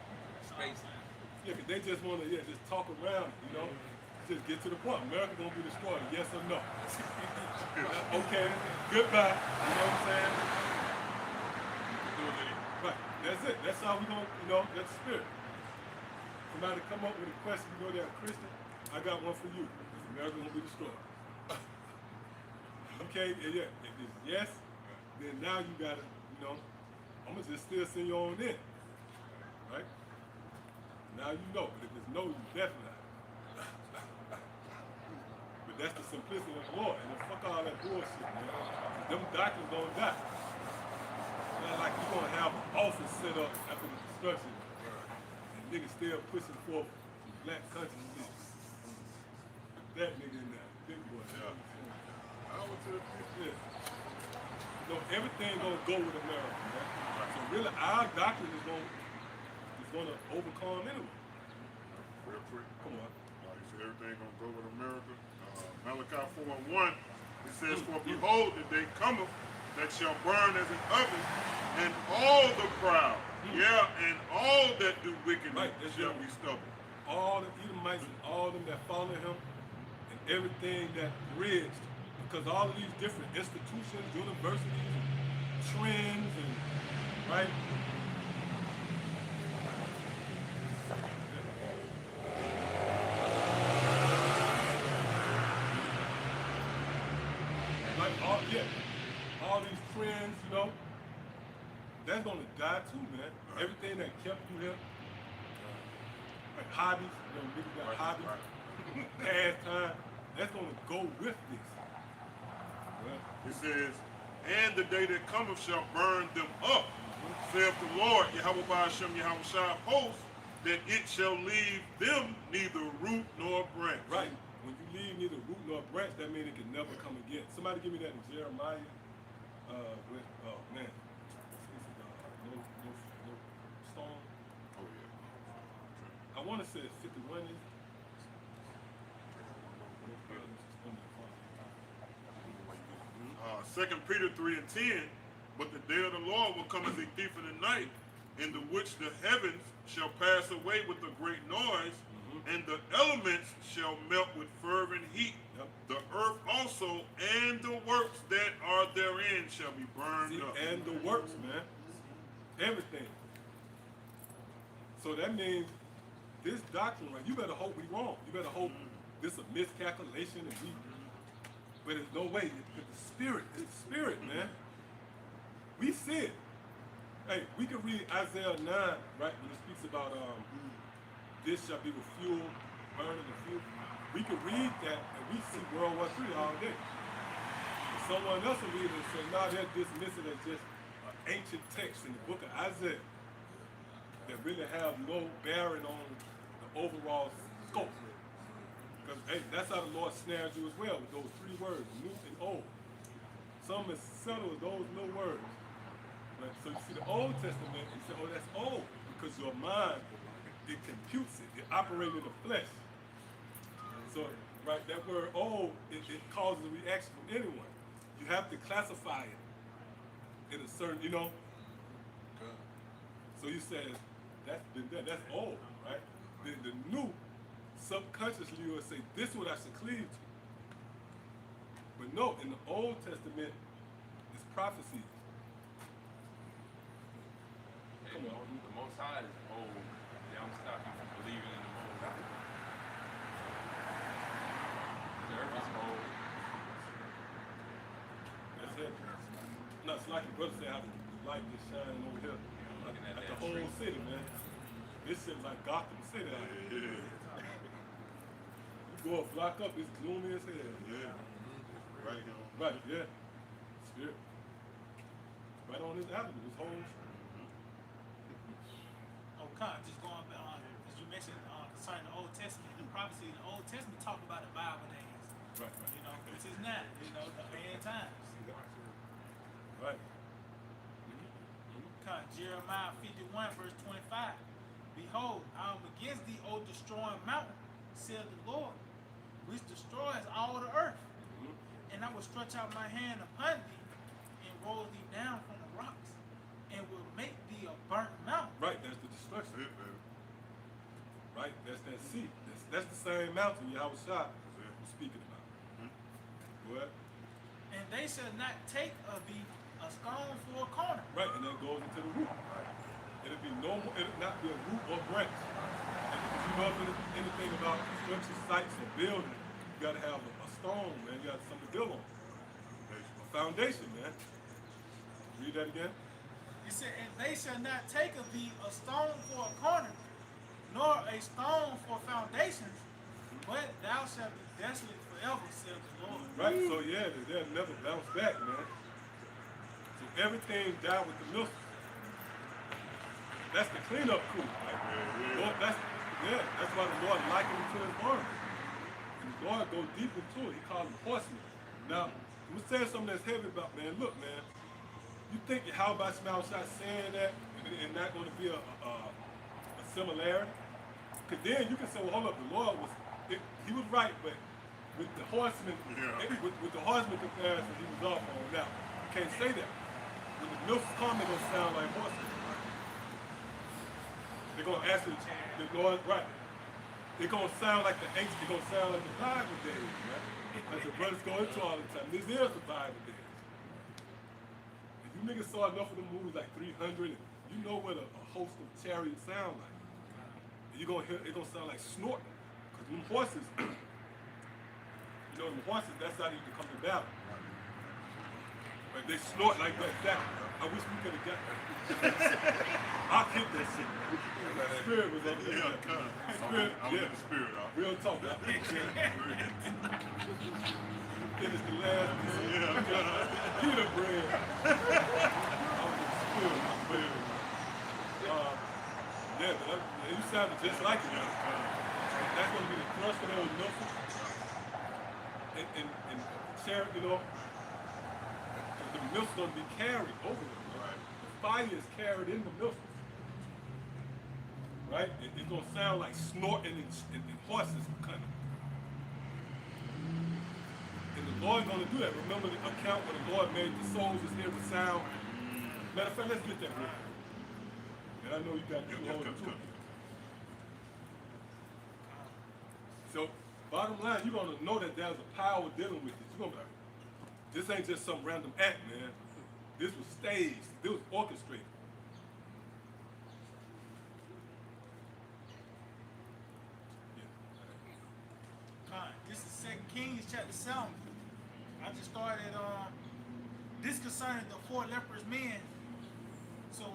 space. Yeah, because they just want to just talk around, you know. Just get to the point. America gonna be destroyed, yes or no? Okay, goodbye. You know what I'm saying? Right, that's it. That's how we gonna, you know, that's the spirit. Somebody come up with a question, you know they're a Christian, I got one for you. Is America gonna be destroyed? Okay, yeah. If it's yes, then now you gotta, you know, I'm gonna just still send you on in. Right? Now you know, but if it's no, you definitely not. But that's the simplicity of the Lord. And then fuck all that bullshit, man. Them doctors gonna die. It's not like you're gonna have an office set up after the destruction. And niggas still pushing forth black consciousness. That nigga in there, big boy. I went to the Yeah. No, everything gonna go with America, man. So really, our doctrine is gonna going to overcome anyway. Real quick. Come on. You said everything gonna go with America. Malachi 4:1, it says, "For behold, the day cometh that shall burn as an oven, and all the proud, and all that do wickedness shall be stubble." All the Edomites and all them that follow him, and everything that bridged, because all of these different institutions, universities, and trends, and right. All these trends, that's gonna die too, man. Everything that kept you here, like hobbies, niggas got hobbies, pastime, that's gonna go with this. It says, "And the day that cometh shall burn them up, saith the Lord, Yahweh Ba'ashem Yahweh Shai of hosts, that it shall leave them neither root nor branch." Right. When you leave neither root nor branch, that means it can never come again. Somebody give me that in Jeremiah. Oh man, no stone. Oh yeah. I want to say it's 51. Second Peter 3:10, "But the day of the Lord will come as a thief in the night, in the which the heavens shall pass away with a great noise, and the elements shall melt with fervent heat. Yep. The earth also and the works that are therein shall be burned up." And the works, man. Everything. So that means this doctrine, right? You better hope we wrong. You better hope this is a miscalculation and but there's no way. It's the spirit. It's the spirit, man. We see it. Hey, we can read Isaiah 9, right? When it speaks about this shall be with fuel, burning the fuel. We can read that and we see World War III all day. And someone else will read it and say, no, they're dismissing it as just an ancient text in the book of Isaiah that really have no bearing on the overall scope. Because, hey, that's how the Lord snares you as well with those three words, new and old. Some as subtle as those little words. But, so you see the Old Testament, you say, oh, that's old, because your mind, it computes it. It operates in the flesh. So, right, that word old, it causes a reaction from anyone. You have to classify it in a certain, So you say, that's been done, that's old, right? Then the new, subconsciously you will say, this is what I should cleave to. But no, in the Old Testament, it's prophecy. Hey, the Most High is old. They don't stop you from believing in the Most High. The earth is old. That's it. No, it's like your brother said, how the light is shining over here. Looking at Like that the whole tree. city, man. This shit's like Gotham City out here. You go up, block up, it's gloomy as hell. Yeah. Right here. Right, yeah. Spirit. Right on this avenue, this whole Just going back, as you mentioned concerning the Old Testament, the prophecy in the Old Testament talk about the Bible days. right. Which is not, the end times. Right. Jeremiah 51, verse 25. Behold, I am against thee, O destroying mountain, said the Lord, which destroys all the earth. And I will stretch out my hand upon thee, and roll thee down from the rocks, and will make thee a burnt mountain. Right, that's the destruction. That's it, baby. Right, that's that sea. That's the same mountain Yahweh Shai was speaking about. What? And they shall not take of thee a stone for a corner. Right, and that goes into the root. It'll be no more, it'll not be a root or branch. And if you know anything about construction sites or building, you gotta have a stone, man. You got something to build on. A foundation, man. Read that again. It said, and they shall not take of thee a stone for a corner, nor a stone for foundations, but thou shalt be desolate forever, saith the Lord. Right, so yeah, they'll never bounce back, man. So everything died with the milk. That's the cleanup crew. Lord, that's why the Lord likened him to his army. And the Lord go deep into it. He called them horsemen. Now, I'm gonna say something that's heavy about, man. Look, man, you think how about Shai saying that and not gonna be a similarity. Because then you can say, well, hold up, the Lord was, he was right, but with the horseman, with the horseman comparison, he was off on. Now, you can't say that. When the mills come, they're going to sound like horsemen. They're going to actually, the Lord, right. They're going to sound like the ancient, they're going to sound like the Bible days, right? Like the brothers go into all the time. This is the Bible days. If you niggas saw enough of the movies like 300, and you know what a host of chariots sound like. And you're going to hear, it's going to sound like snorting. Because them horses, you know, them horses, that's how they used to come to battle. But they snort like that. Exactly. I wish we could have got that. I hit that shit. Spirit was up there. Spirit, I'm in the spirit off. Real talk. I think finish the last Peter bread. I'm in the spirit. Yeah, but you sounded just like it. That's going to be the thrust of those missiles. And share, you know, the missiles going to be carried over them. Right? The fire is carried in the missiles. Right? It's going to sound like snorting and horses kind of. And the Lord's going to do that. Remember the account where the Lord made the soldiers hear the sound? Matter of fact, let's get that real quick. And I know you got two holding too. So, bottom line, you're going to know that there's a power dealing with this. You're going to be like, this ain't just some random act, man. This was staged. This was orchestrated. This is 2 Kings chapter 7. I just started this concerning the 4 leprous men. So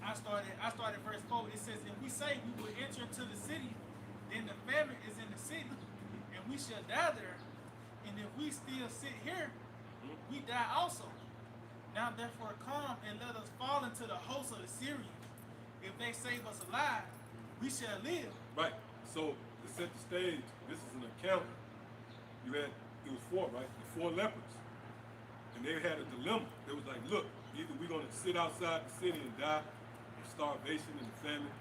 I started verse 4. It says, if we say we will enter into the city, then the famine is in the city, and we shall die there. And if we still sit here, we die also. Now therefore come and let us fall into the host of the Syrians. If they save us alive, we shall live. Right. So to set the stage, this is an account. You had, it was 4, right? The 4 lepers. And they had a dilemma. They was like, look, either we're going to sit outside the city and die of starvation and famine,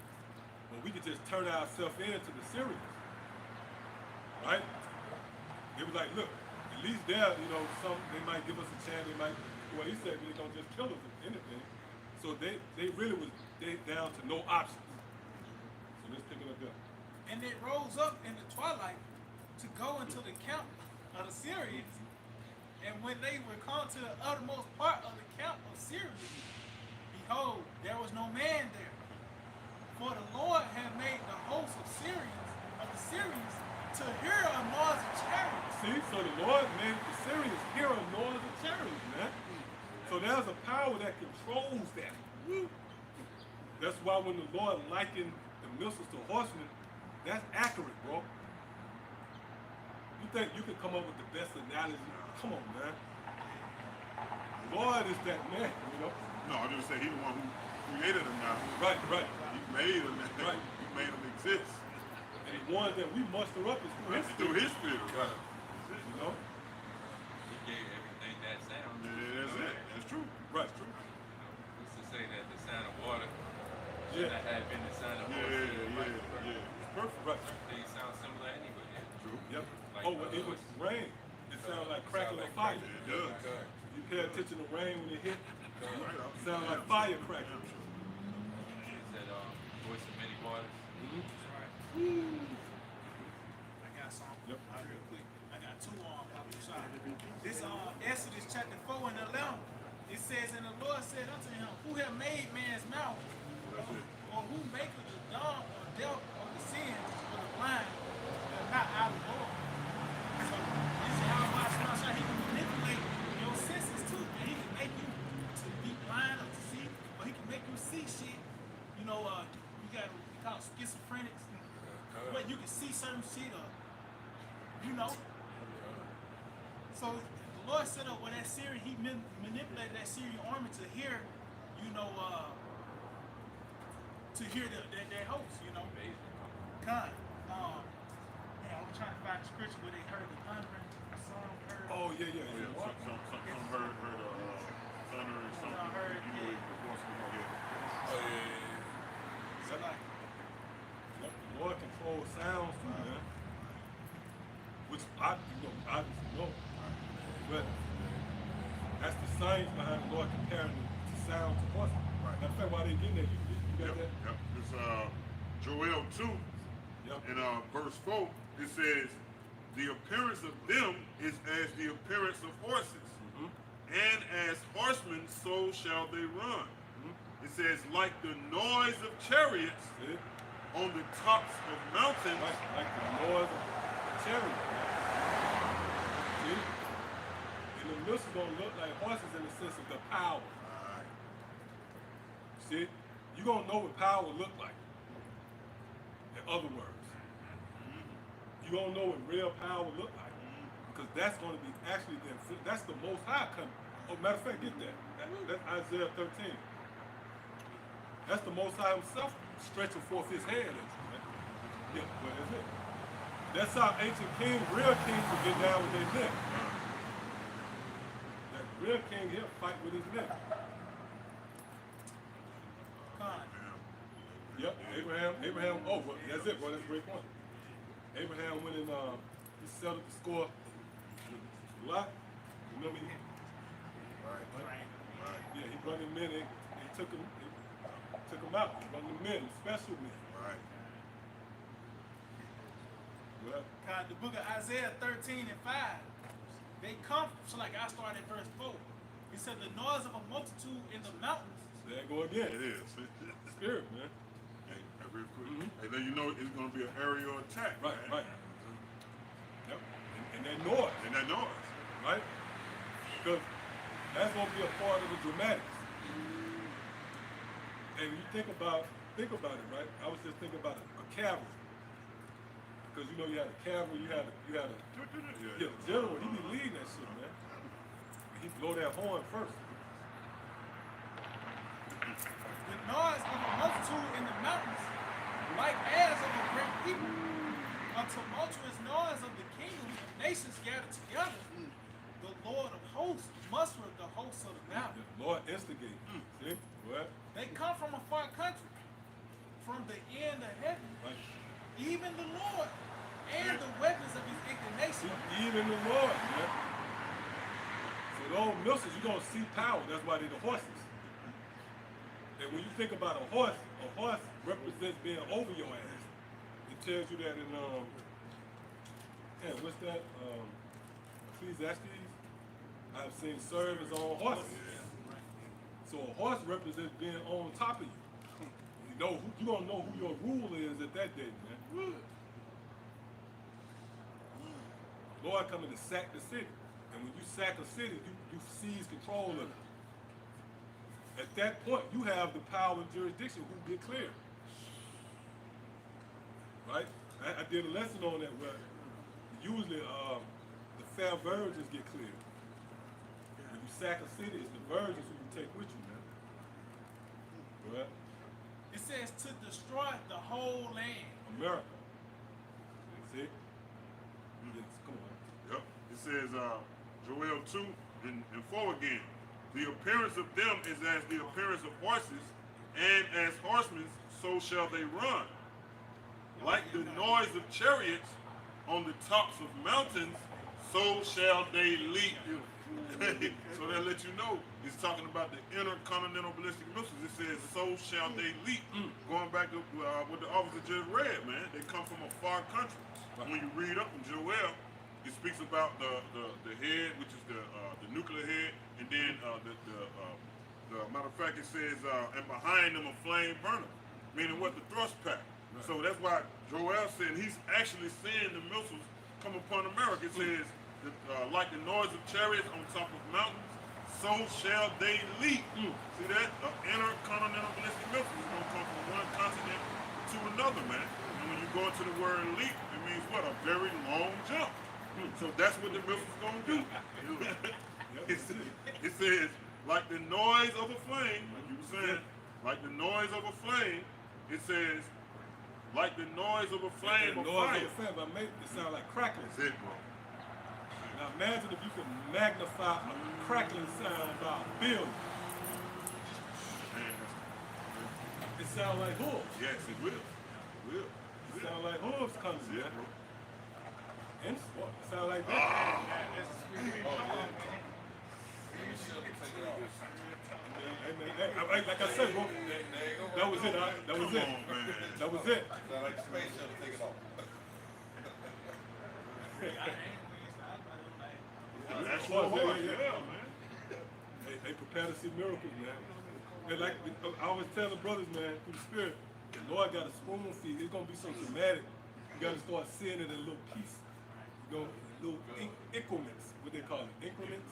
or we could just turn ourselves into the Syrians. Right? They was like, look, at least there, you know, they might give us a chance. They might, well, he said they're going to just kill us if anything. So they really was down to no options. So let's pick it up there. And they rose up in the twilight to go into the camp of the Syrians. And when they were come to the uttermost part of the camp of Syria, behold, there was no man there. For the Lord had made the host of the Syrians to hear a noise of chariots. See, so the Lord made the Syrians hear a noise of chariots, man. So there's a power that controls that. That's why when the Lord likened the missiles to horsemen, that's accurate, bro. You think you can come up with the best analogy? Come on, man. The Lord is that man, you know? No, I just say he's the one who created them now. Right. He made them. Right. He made them exist. And the ones that we muster up is Through his spirit. Right. You know? He gave everything that sound. Yeah, that's it. That's true. Right. That's true. What's to say that the sound of water should Yeah. not have been the sound of Yeah. It's perfect. Right. They sound similar anyway. True. Yep. Like, Oh, when it was rain, it sounded like crackling of fire. It does. You pay attention to rain when it hit, it sounds like fire crackling. Is that voice of many waters? I got some. Yep. Real quick. I got 2 sorry. This Exodus chapter 4 and 11. It says, and the Lord said unto him, who have made man's mouth? Or who maketh the dumb or deaf or the sins or the blind? And not our Lord. So this is how God he can manipulate your senses too. And he can make you to be blind or to see, or he can make you see shit. You know, you got we call it schizophrenics. But you can see certain shit or you know. So the Lord set up with that Syrian, he manipulated that Syrian army to hear, you know, to hear their host, you know. Kind. I was trying to find the scripture where they heard the thundering, some heard. Oh, yeah. Some heard thunder and some heard, you know, the voice of the Lord. And So like, Yep, the Lord controls sounds too, man. Which obviously know. But that's the science behind the Lord comparing the sound to horses. Right. Matter of fact, while they getting there, you got Yep, that? yep. It's Joel 2 Yep. in verse 4. It says, the appearance of them is as the appearance of horses, and as horsemen, so shall they run. It says, like the noise of chariots See? on the tops of mountains. Like the noise of the chariot. See? And the missiles gonna look like horses in the sense of the power. See? You gonna know what power look like. In other words. You gonna know what real power look like. Because that's gonna be actually that's the most high coming. Oh, matter of fact, get that. That's Isaiah 13. That's the Most High himself stretching forth his hand at you, man. Yeah, but that's it. That's how ancient kings, real kings, would get down with their neck. That real king here fight with his neck. Con. Yep, Abraham, oh, well, that's it, bro, that's a great point. Abraham went and he settled the score with Lot. Remember he? Yeah, he brought him in and he took him out. He brought him in, special men. Right. Well, God, the book of Isaiah 13 and 5. They come, so like I started at verse 4. He said, the noise of a multitude in the mountains. there you go again. It is. Spirit, man. Hey, real quick. Hey, then you know it's going to be an aerial attack. Right, man. right. Yep. And that noise, And that noise. right? Because that's gonna be a part of the dramatics. And you think about it, right? I was just thinking about a cavalry. Because you know you had a cavalry, you had a general, he be leading that shit, man. He blow that horn first. The noise of a multitude in the mountains, like as of a great people. A tumultuous noise of the kingdoms of nations gathered together. The Lord of hosts mustered the hosts of the mountain. The Lord instigate. See? What? They come from a far country, from the end of heaven. Right. Even the Lord and the weapons of his indignation. Even the Lord, man. So those missiles, you're gonna see power. That's why they're the horses. And when you think about a horse represents being over your ass. It tells you that in what's that? Ecclesiastes. I've seen servants on horses. So a horse represents being on top of you. You don't know who your rule is at that day, man. Lord coming to sack the city. And when you sack a city, you seize control of it. At that point, you have the power and jurisdiction who get cleared. Right? I did a lesson on that where usually the fair virgins get cleared. When you sack a city, it's the virgins who you take with you, man. Right? It says to destroy the whole land. America. See? Yes, come on. Yep. It says Joel 2 and 4 again. The appearance of them is as the appearance of horses, and as horsemen, so shall they run. Like the noise of chariots on the tops of mountains, so shall they leap. So that let you know, it's talking about the intercontinental ballistic missiles. It says, so shall they leap. Going back to what the officer just read, man. They come from a far country. When you read up in Joel, it speaks about the head, which is the nuclear head, and then the matter of fact, it says, and behind them a flame burner, meaning what? The thrust pack. Right. So that's why Joel said he's actually seeing the missiles come upon America. It says, like the noise of chariots on top of mountains, so shall they leap. See that? Intercontinental ballistic missiles is going to come from one continent to another, man. And when you go into the word leap, it means what? A very long jump. So that's what the missile's going to do. It says, like the noise of a flame, like you were saying, like the noise of a flame, it says, like the noise of a flame of fire. Noise of a flame, but make it sound like crackling. That's it, bro. Now imagine if you could magnify a crackling sound by a billion. Man, It sound like hooves. Yes, it will. It will. It sound like hooves coming, Yeah, man. bro. And sport. It sound like that. Hey, man, hey, like I said, bro, that was it. That was Come it. on, man. That was it. Sound like the space shuttle taking off. That's Well, what hard. yeah. Yeah, man. They prepare to see miracles, man. And like I always tell the brothers, man, through the Spirit, the Lord got a spoon feed. It's gonna be so dramatic. You gotta start seeing it in little pieces. You know, little increments, what they call it, increments.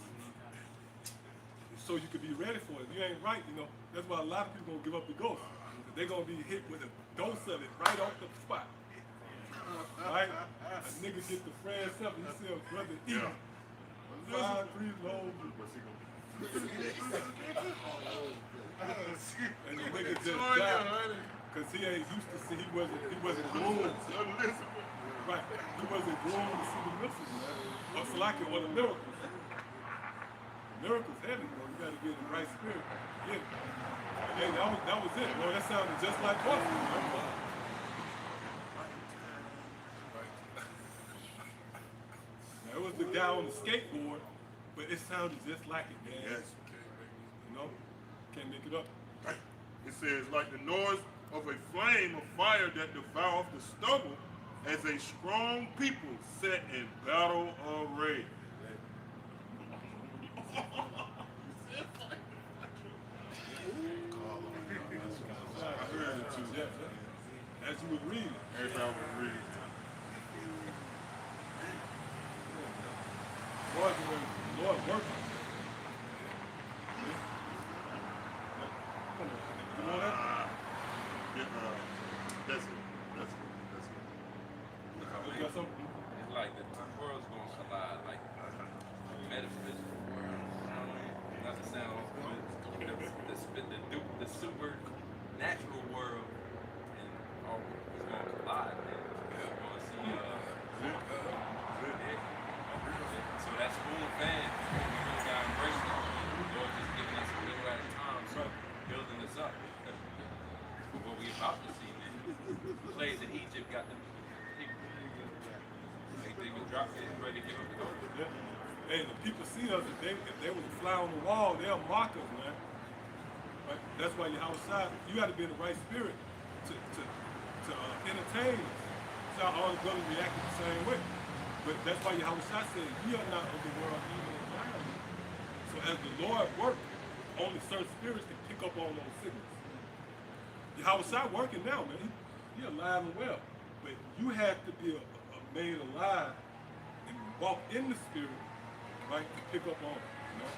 So you could be ready for it. If you ain't right, you know. That's why a lot of people gonna give up the ghost. They're gonna be hit with a dose of it right off the spot. Right? A nigga get the friend something, you see a brother eating. Yeah. 5, 3 loaves. And the nigga just died. Cause he ain't used to see, he wasn't groomed. Right. He wasn't groomed to see the miracles, man. Or Salaki or the miracles. Miracles heavy, bro. You gotta be in the right spirit. Yeah. Hey, that was it, bro. That sounded just like Boston, man. Now, it was the guy on the skateboard, but it sounded just like it, man. Yes. You know? Can't make it up. It says, like the noise of a flame of fire that devours the stubble, as a strong people set in battle array. I heard it too, yeah. As you was reading. As I was reading. Lord working. You know that? Yeah, that's it. That's it. That's it. You got something? It's like the two worlds gonna collide, like metaphysical world. You know what I mean? Not to sound the supernatural world and all is gonna collide, man. We're gonna see so that's cool fan. We really gotta embrace it. Lord just giving us a little at a time, so building us up. For what we about to see, man. The plagues in Egypt got them people. They can drop it, ready to give up the gold. Yeah. Hey, the people see us, if they was a fly on the wall, they'll mock us, man. Right? That's why you're outside. You got to be in the right spirit to entertain us. So all the brothers reacted the same way. But that's why Yahushua said, "We are not of the world, even entirely." So as the Lord works, only certain spirits can pick up on those signals. Yahushua working now, man. He alive and well. But you have to be made alive and walk in the spirit, right, to pick up on it. You know?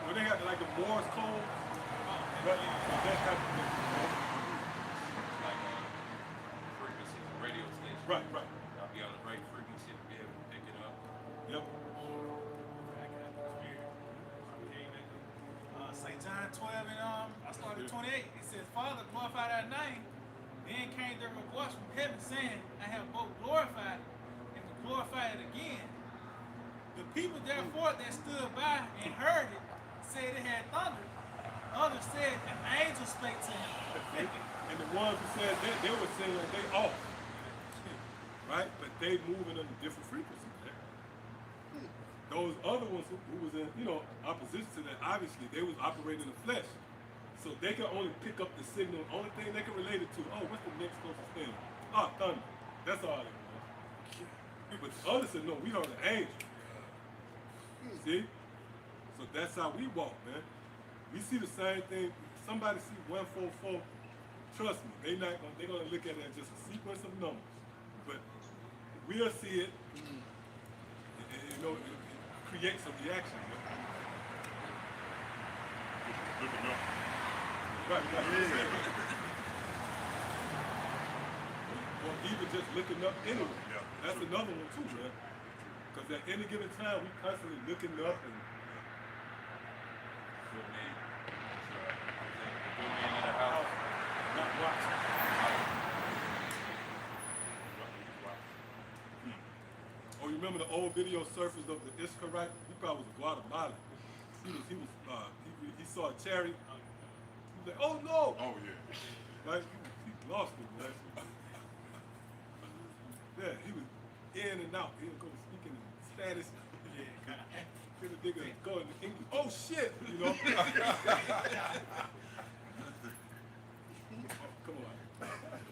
When they got like the Morse code, right? That type of thing. You know? Like frequency, radio station. Right. I'll be on the right frequency to be able to pick it up. Yep. St. John 12 and I started 28. It says, Father, glorify thy name. Then came there a voice from heaven saying, I have both glorified and will glorify it again. The people therefore that stood by and heard it said it had thunder. Others said an angel spake to him. And the ones who said that, they were saying like they off. Right? But they moving under different frequencies. Man. Those other ones who was in, opposition to that, obviously they was operating in the flesh. So they can only pick up the signal. Only thing they can relate it to, what's the next closest thing? Thunder. That's all they know. But the others said, no, we heard an angel. See? So that's how we walk, man. We see the same thing. Somebody see 144, trust me, they're gonna look at it as just a sequence of numbers. But we'll see it, and it creates a reaction. Looking up. Right. Or even just looking up anyway. Yeah. That's another one too, man. Because at any given time, we constantly looking up and Good man. The good man of the house. not watching. Oh, you remember the old video surfaced of the Iscarite? He probably was a Guatemalan. He saw a chariot. He like, oh no! Oh yeah. Like, he lost it, man. Yeah, he was in and out. He would go speaking in Spanish. Yeah, then the nigga go in English. Oh shit! You know? Come on.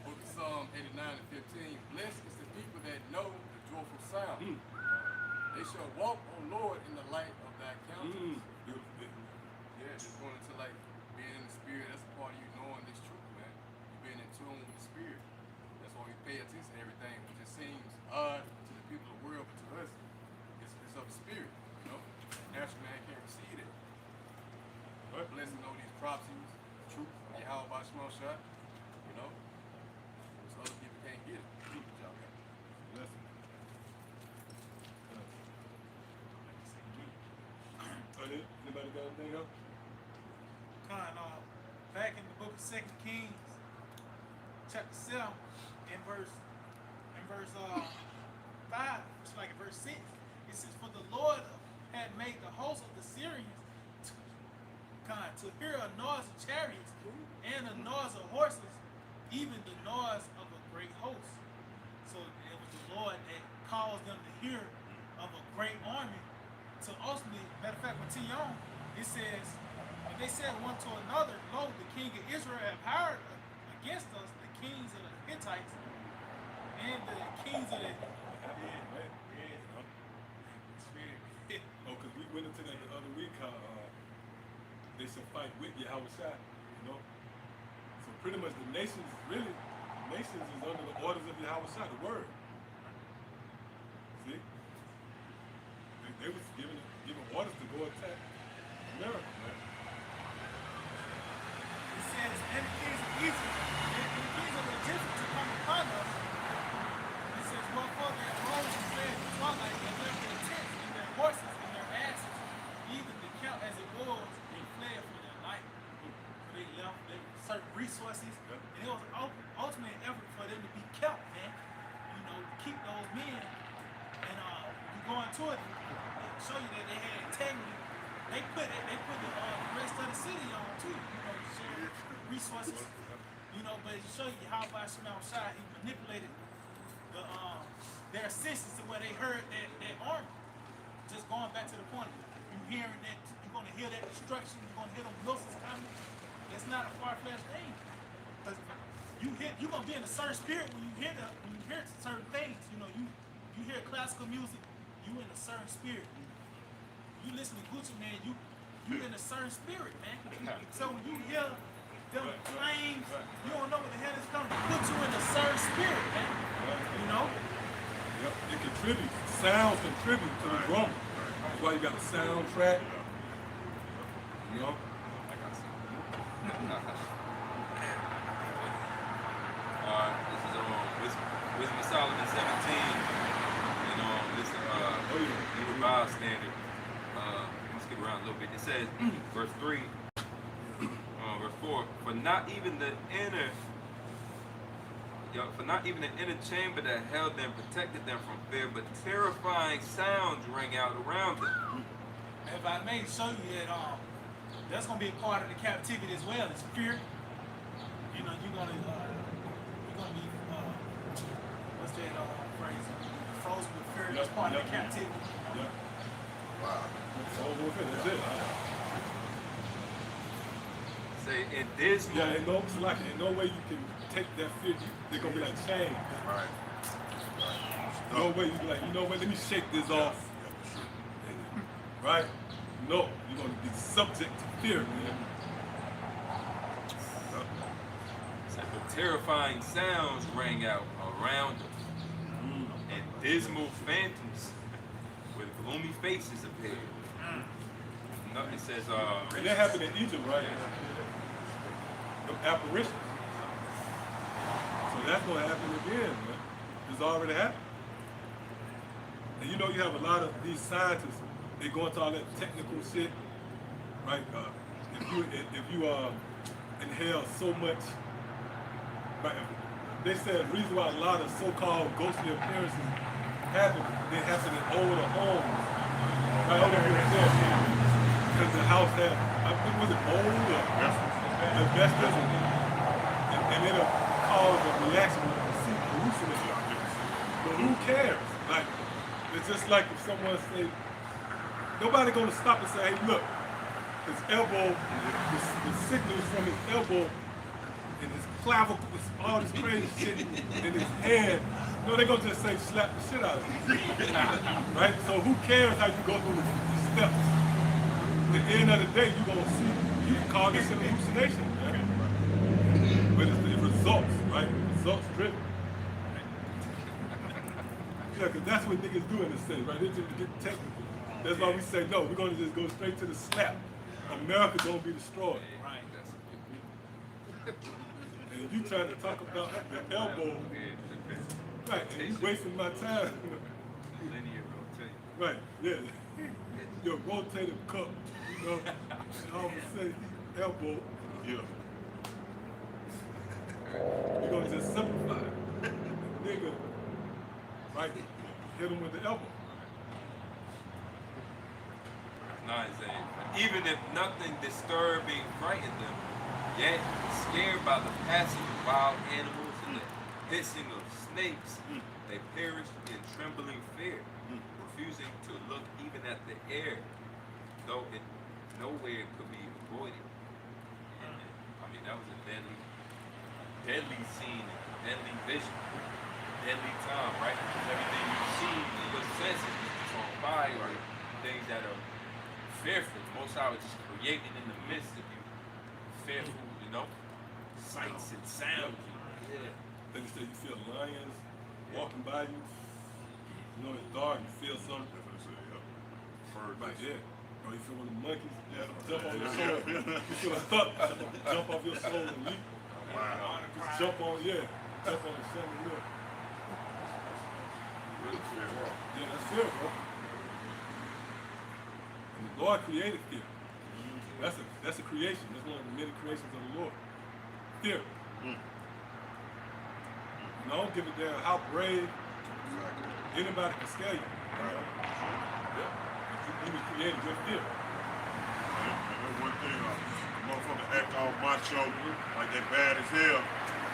Book of Psalm 89 and 15. Blessed is the people that know the joyful sound. They shall walk, O Lord, in the light of thy countenance. Yeah, just going into like being in the spirit. That's a part of you knowing this truth, man. You being in tune with the spirit. That's why we pay attention to everything. It just seems odd to the people of the world, but to us, it's of the spirit. You know, natural man can't receive it. But blessed to know these prophecies, the truth, Yahweh by small shot. You know, so other people can't get it. Good job, man. Listen. Anybody got anything else? Back in the book of 2 Kings, chapter 7, in verse 5, it's like in verse 6, it says, "For the Lord had made the host of the Syrians to hear a noise of chariots and a noise of horses, even the noise of a great host." So it was the Lord that caused them to hear of a great army. So ultimately, matter of fact, when T.O., it says, and they said one to another, "Lo, the king of Israel have hired against us the kings of the Hittites and the kings of the..." Oh, because we went into that the other week, how they should fight with Yahweh Shai, you know? So pretty much the nations is under the orders of Yahweh Shai, the word. See? They was giving orders to go attack America, man. It says, "And the kings of Egypt and the kings of the Egyptians to come upon us." It says, "Wherefore their homes fled in twilight, and left their tents and their horses and their asses, even the camp as it was, and fled for their life." So they left their certain resources, and it was ultimately an effort for them to be kept, man. You know, to keep those men, and you go into it, it show you that they had integrity. They put the rest of the city on too, you know, to share resources, you know, but it show you how by Shemel Shai he manipulated their senses to where they heard that army. Just going back to the point, you hearing that, you're gonna hear that destruction, you're gonna hear them missiles coming. It's not a far-fetched thing. Because you're gonna be in a certain spirit when you hear certain things. You know, you hear classical music, you in a certain spirit. You listen to Gucci Man, you in a certain spirit, man. So when you hear them flames, you don't know what the hell is coming. Put you in a certain spirit, man. You know? Yep, it contributes. Sounds contribute to the drum. That's why you got a soundtrack. You know? This is Wisdom of Solomon 17. This New Revised Standard. Let's skip around a little bit. It says, verse 3, verse 4, for not even the inner chamber that held them protected them from fear, but terrifying sounds rang out around them. If I may show you that that's gonna be a part of the captivity as well, is fear. You know, you're gonna be what's that phrase? Frozen with fear. That's part of the captivity. Yep. Wow. That's it. Say in this Yeah, in no way you can take that fear. They're gonna be like chains. Right. No way you be like, you know what? Let me shake this off. Right? No, you're gonna be subject to fear, man. terrifying sounds rang out around them, and dismal phantoms with gloomy faces appeared. It says, and that happened in Egypt, right? The apparitions. So that's going to happen again, man. It's already happened. And you know, you have a lot of these scientists, they go into all that technical shit, right? If you inhale so much, right? They said the reason why a lot of so-called ghostly appearances happen, they happen in older homes. Right over here, because the house had, was it old or best doesn't and it'll cause a reaction when you see hallucination. But who cares? Like, it's just like if someone say, nobody gonna stop and say, hey, look, his elbow, the signals from his elbow and his clavicle, all this crazy shit in his hand. No, they're gonna just say slap the shit out of him. Right? So who cares how you go through the steps? At the end of the day, you're gonna see, you can call this an hallucination, man. But it's the results, right? Results driven. Yeah, because that's what niggas do in this thing, right? They just get technical. That's why we say, no, we're gonna just go straight to the slap. America's gonna be destroyed. And you trying to talk about the elbow, right, and you wasting my time. Linear rotation. Right, yeah. Your rotating cup, you know, and all of a sudden, elbow, Yeah. you're gonna just simplify it. Nigga, right, hit him with the elbow. Not saying. Even if nothing disturbing frightened them, yet scared by the passing of wild animals and the hissing of snakes, they perished in trembling fear, refusing to look even at the air, though it nowhere could be avoided. And, I mean, that was a deadly scene, deadly vision, deadly time, right? Because everything you see in your senses is on fire, or things that are fearful. Most I was just creating in the midst of you, fearful, you know, sights and sounds. Yeah. Like you said, you feel lions walking by you. You know, it's dark, you feel something. Like, yeah. Or you feel one of the monkeys jump on your shoulder. You feel a thud jump off your shoulder and leap. Just jump on, jump on the shoulder. Yeah, that's fear, bro. And the Lord created fear. That's a creation. That's one of the many creations of the Lord. Fear. And I don't give a damn how brave anybody can scare you. He was created with fear. That's one thing, motherfucker act all macho, like they bad as hell.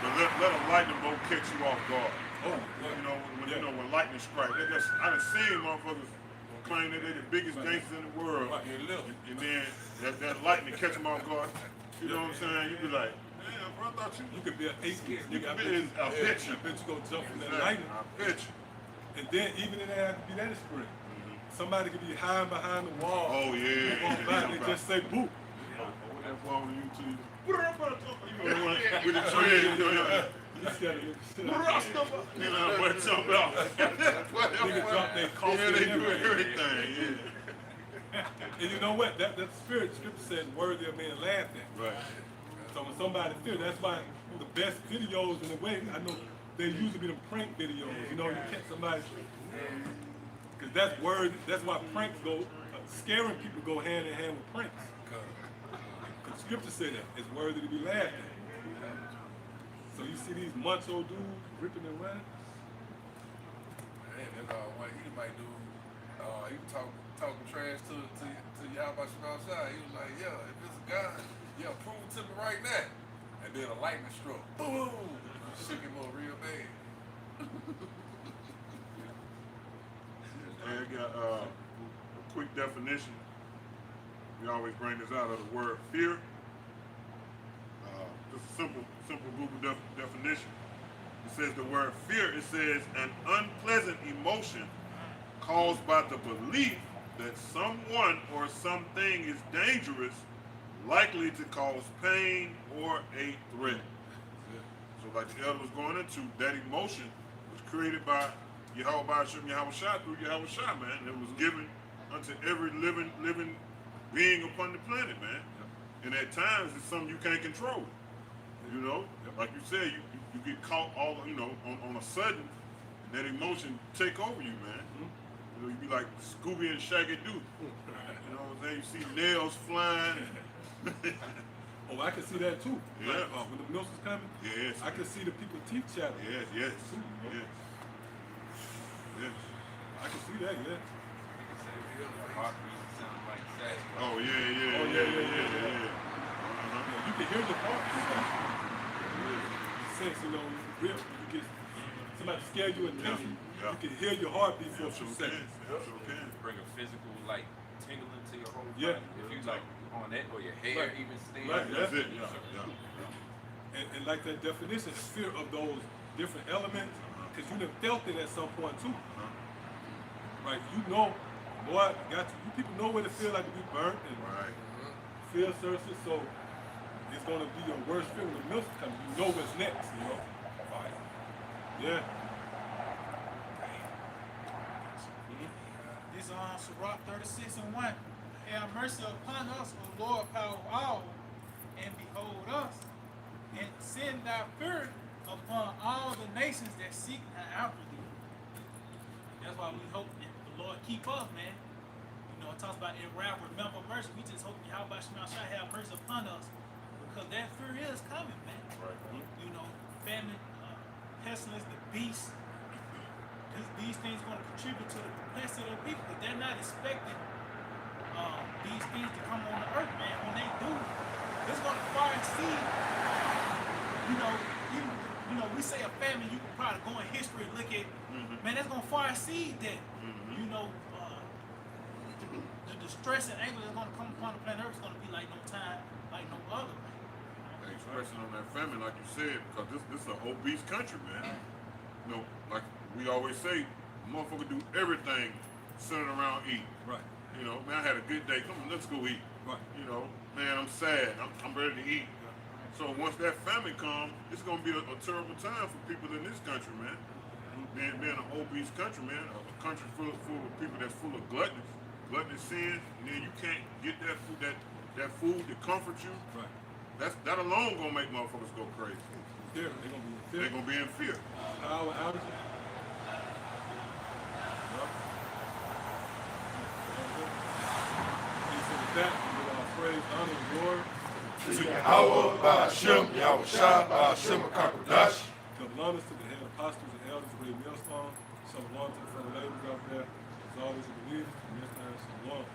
But let a lightning bolt catch you off guard. Oh, When lightning strike, I done seen motherfuckers claim that they the biggest gangsters in the world, and then that lightning catch them off guard. You know what I'm saying? You be like, man, bro, I thought you you could be an atheist. You nigga. could be a bitch. I bet you gonna jump from that Exactly. lightning. I bet you. And then even if they have to be that extreme. Somebody could be hiding behind the wall. Oh yeah. Walk by and they just say boo. That wall on YouTube. You know the one with the trees. You scared of shit. You know what it's about. Nigga drop their coffee Yeah, they and do everything. everything. And you know what? That spirit scripture says worthy of being laughed at. Right. So when somebody feels, that's why the best videos in a way, I know they usually be the prank videos. You know, you catch somebody, because that's why pranks go, scaring people go hand in hand with pranks. Because scripture said that it's worthy to be laughed at. So you see these macho dudes ripping and running. Man, that's what he might do. He was talking trash to you. How about you outside? He was like, yeah, if it's a guy, yeah, prove it to me right now. And then a lightning struck. Boom! Shook him up real bad. And I got a quick definition. We always bring this out of the word fear. Just a simple Google definition. It says the word fear, it says an unpleasant emotion caused by the belief that someone or something is dangerous, likely to cause pain or a threat. So like the elder was going into, that emotion was created by Yahweh through Yahweh, man. It was given unto every living being upon the planet, man. And at times it's something you can't control. You know, like you said, you get caught all, you know, on a sudden, and that emotion take over you, man. You know, you be like Scooby and Shaggy Doo. You know what I'm saying? You see nails flying. Oh, I can see that too. Yeah. Like, when the mills is coming, Yes. I can see the people teeth chattering. Yes. Yes. I can see that, yeah. Heartbeat sounds like sex. Oh yeah. Oh, yeah. Uh-huh. You you can hear your heart. Sense, you know, real. You get somebody scare you intensely. Yeah. You can hear your heartbeat for a few Sure can. seconds. Sure can. Bring a physical like tingling to your whole Yeah. body. If you like on that or your hair Right. even stand. Right. That's it. Yeah. And like that definition, the fear of those different elements, because you done felt it at some point too. Right? You know, boy, got you. You people know what it feels like to be burnt and Right. feel thirsty, so it's gonna be your worst fear when the milk's coming. You know what's next, you know. Fire. Yeah. This Sirach 36:1. Have mercy upon us, O Lord, power of all, and behold us, and send thy fear upon all the nations that seek after thee. That's why we hope that the Lord keep us, man. You know, it talks about in wrath, remember mercy. We just hope how about Shema shall have mercy upon us, because that fear is coming, man. Right. You know, famine, pestilence, the beast. These things going to contribute to the capacity of the people, because they're not expecting these things to come on the earth, man. When they do, it's going to far exceed. You know, we say a famine, you can probably go in history and look at, man, that's going to far exceed that. You know, the distress and anger that's going to come upon the planet Earth is going to be like no time, like no other, man. Expressing on that famine, like you said, because this is an obese country, man. You know, like we always say, motherfucker do everything centered around eating. Right. You know, man, I had a good day. Come on, let's go eat. Right. You know, man, I'm sad. I'm ready to eat. So once that famine comes, it's gonna be a terrible time for people in this country, man. Being an obese country, man, a country full of people that's full of gluttonous sins, and then you can't get that food to comfort you. Right. That alone gonna make motherfuckers go crazy. Fear. They're gonna be in fear. They're gonna be in fear. Power outages. So with that, we give our praise, honor, and glory. To Yahweh, Ba'ashem, Yahweh Shah, Ba'ashem, Akakodash. Kabbalah to the head apostles and elders, great millstone. Shalom to the fellow laborers out there. As always, we believe. Next time, shalom.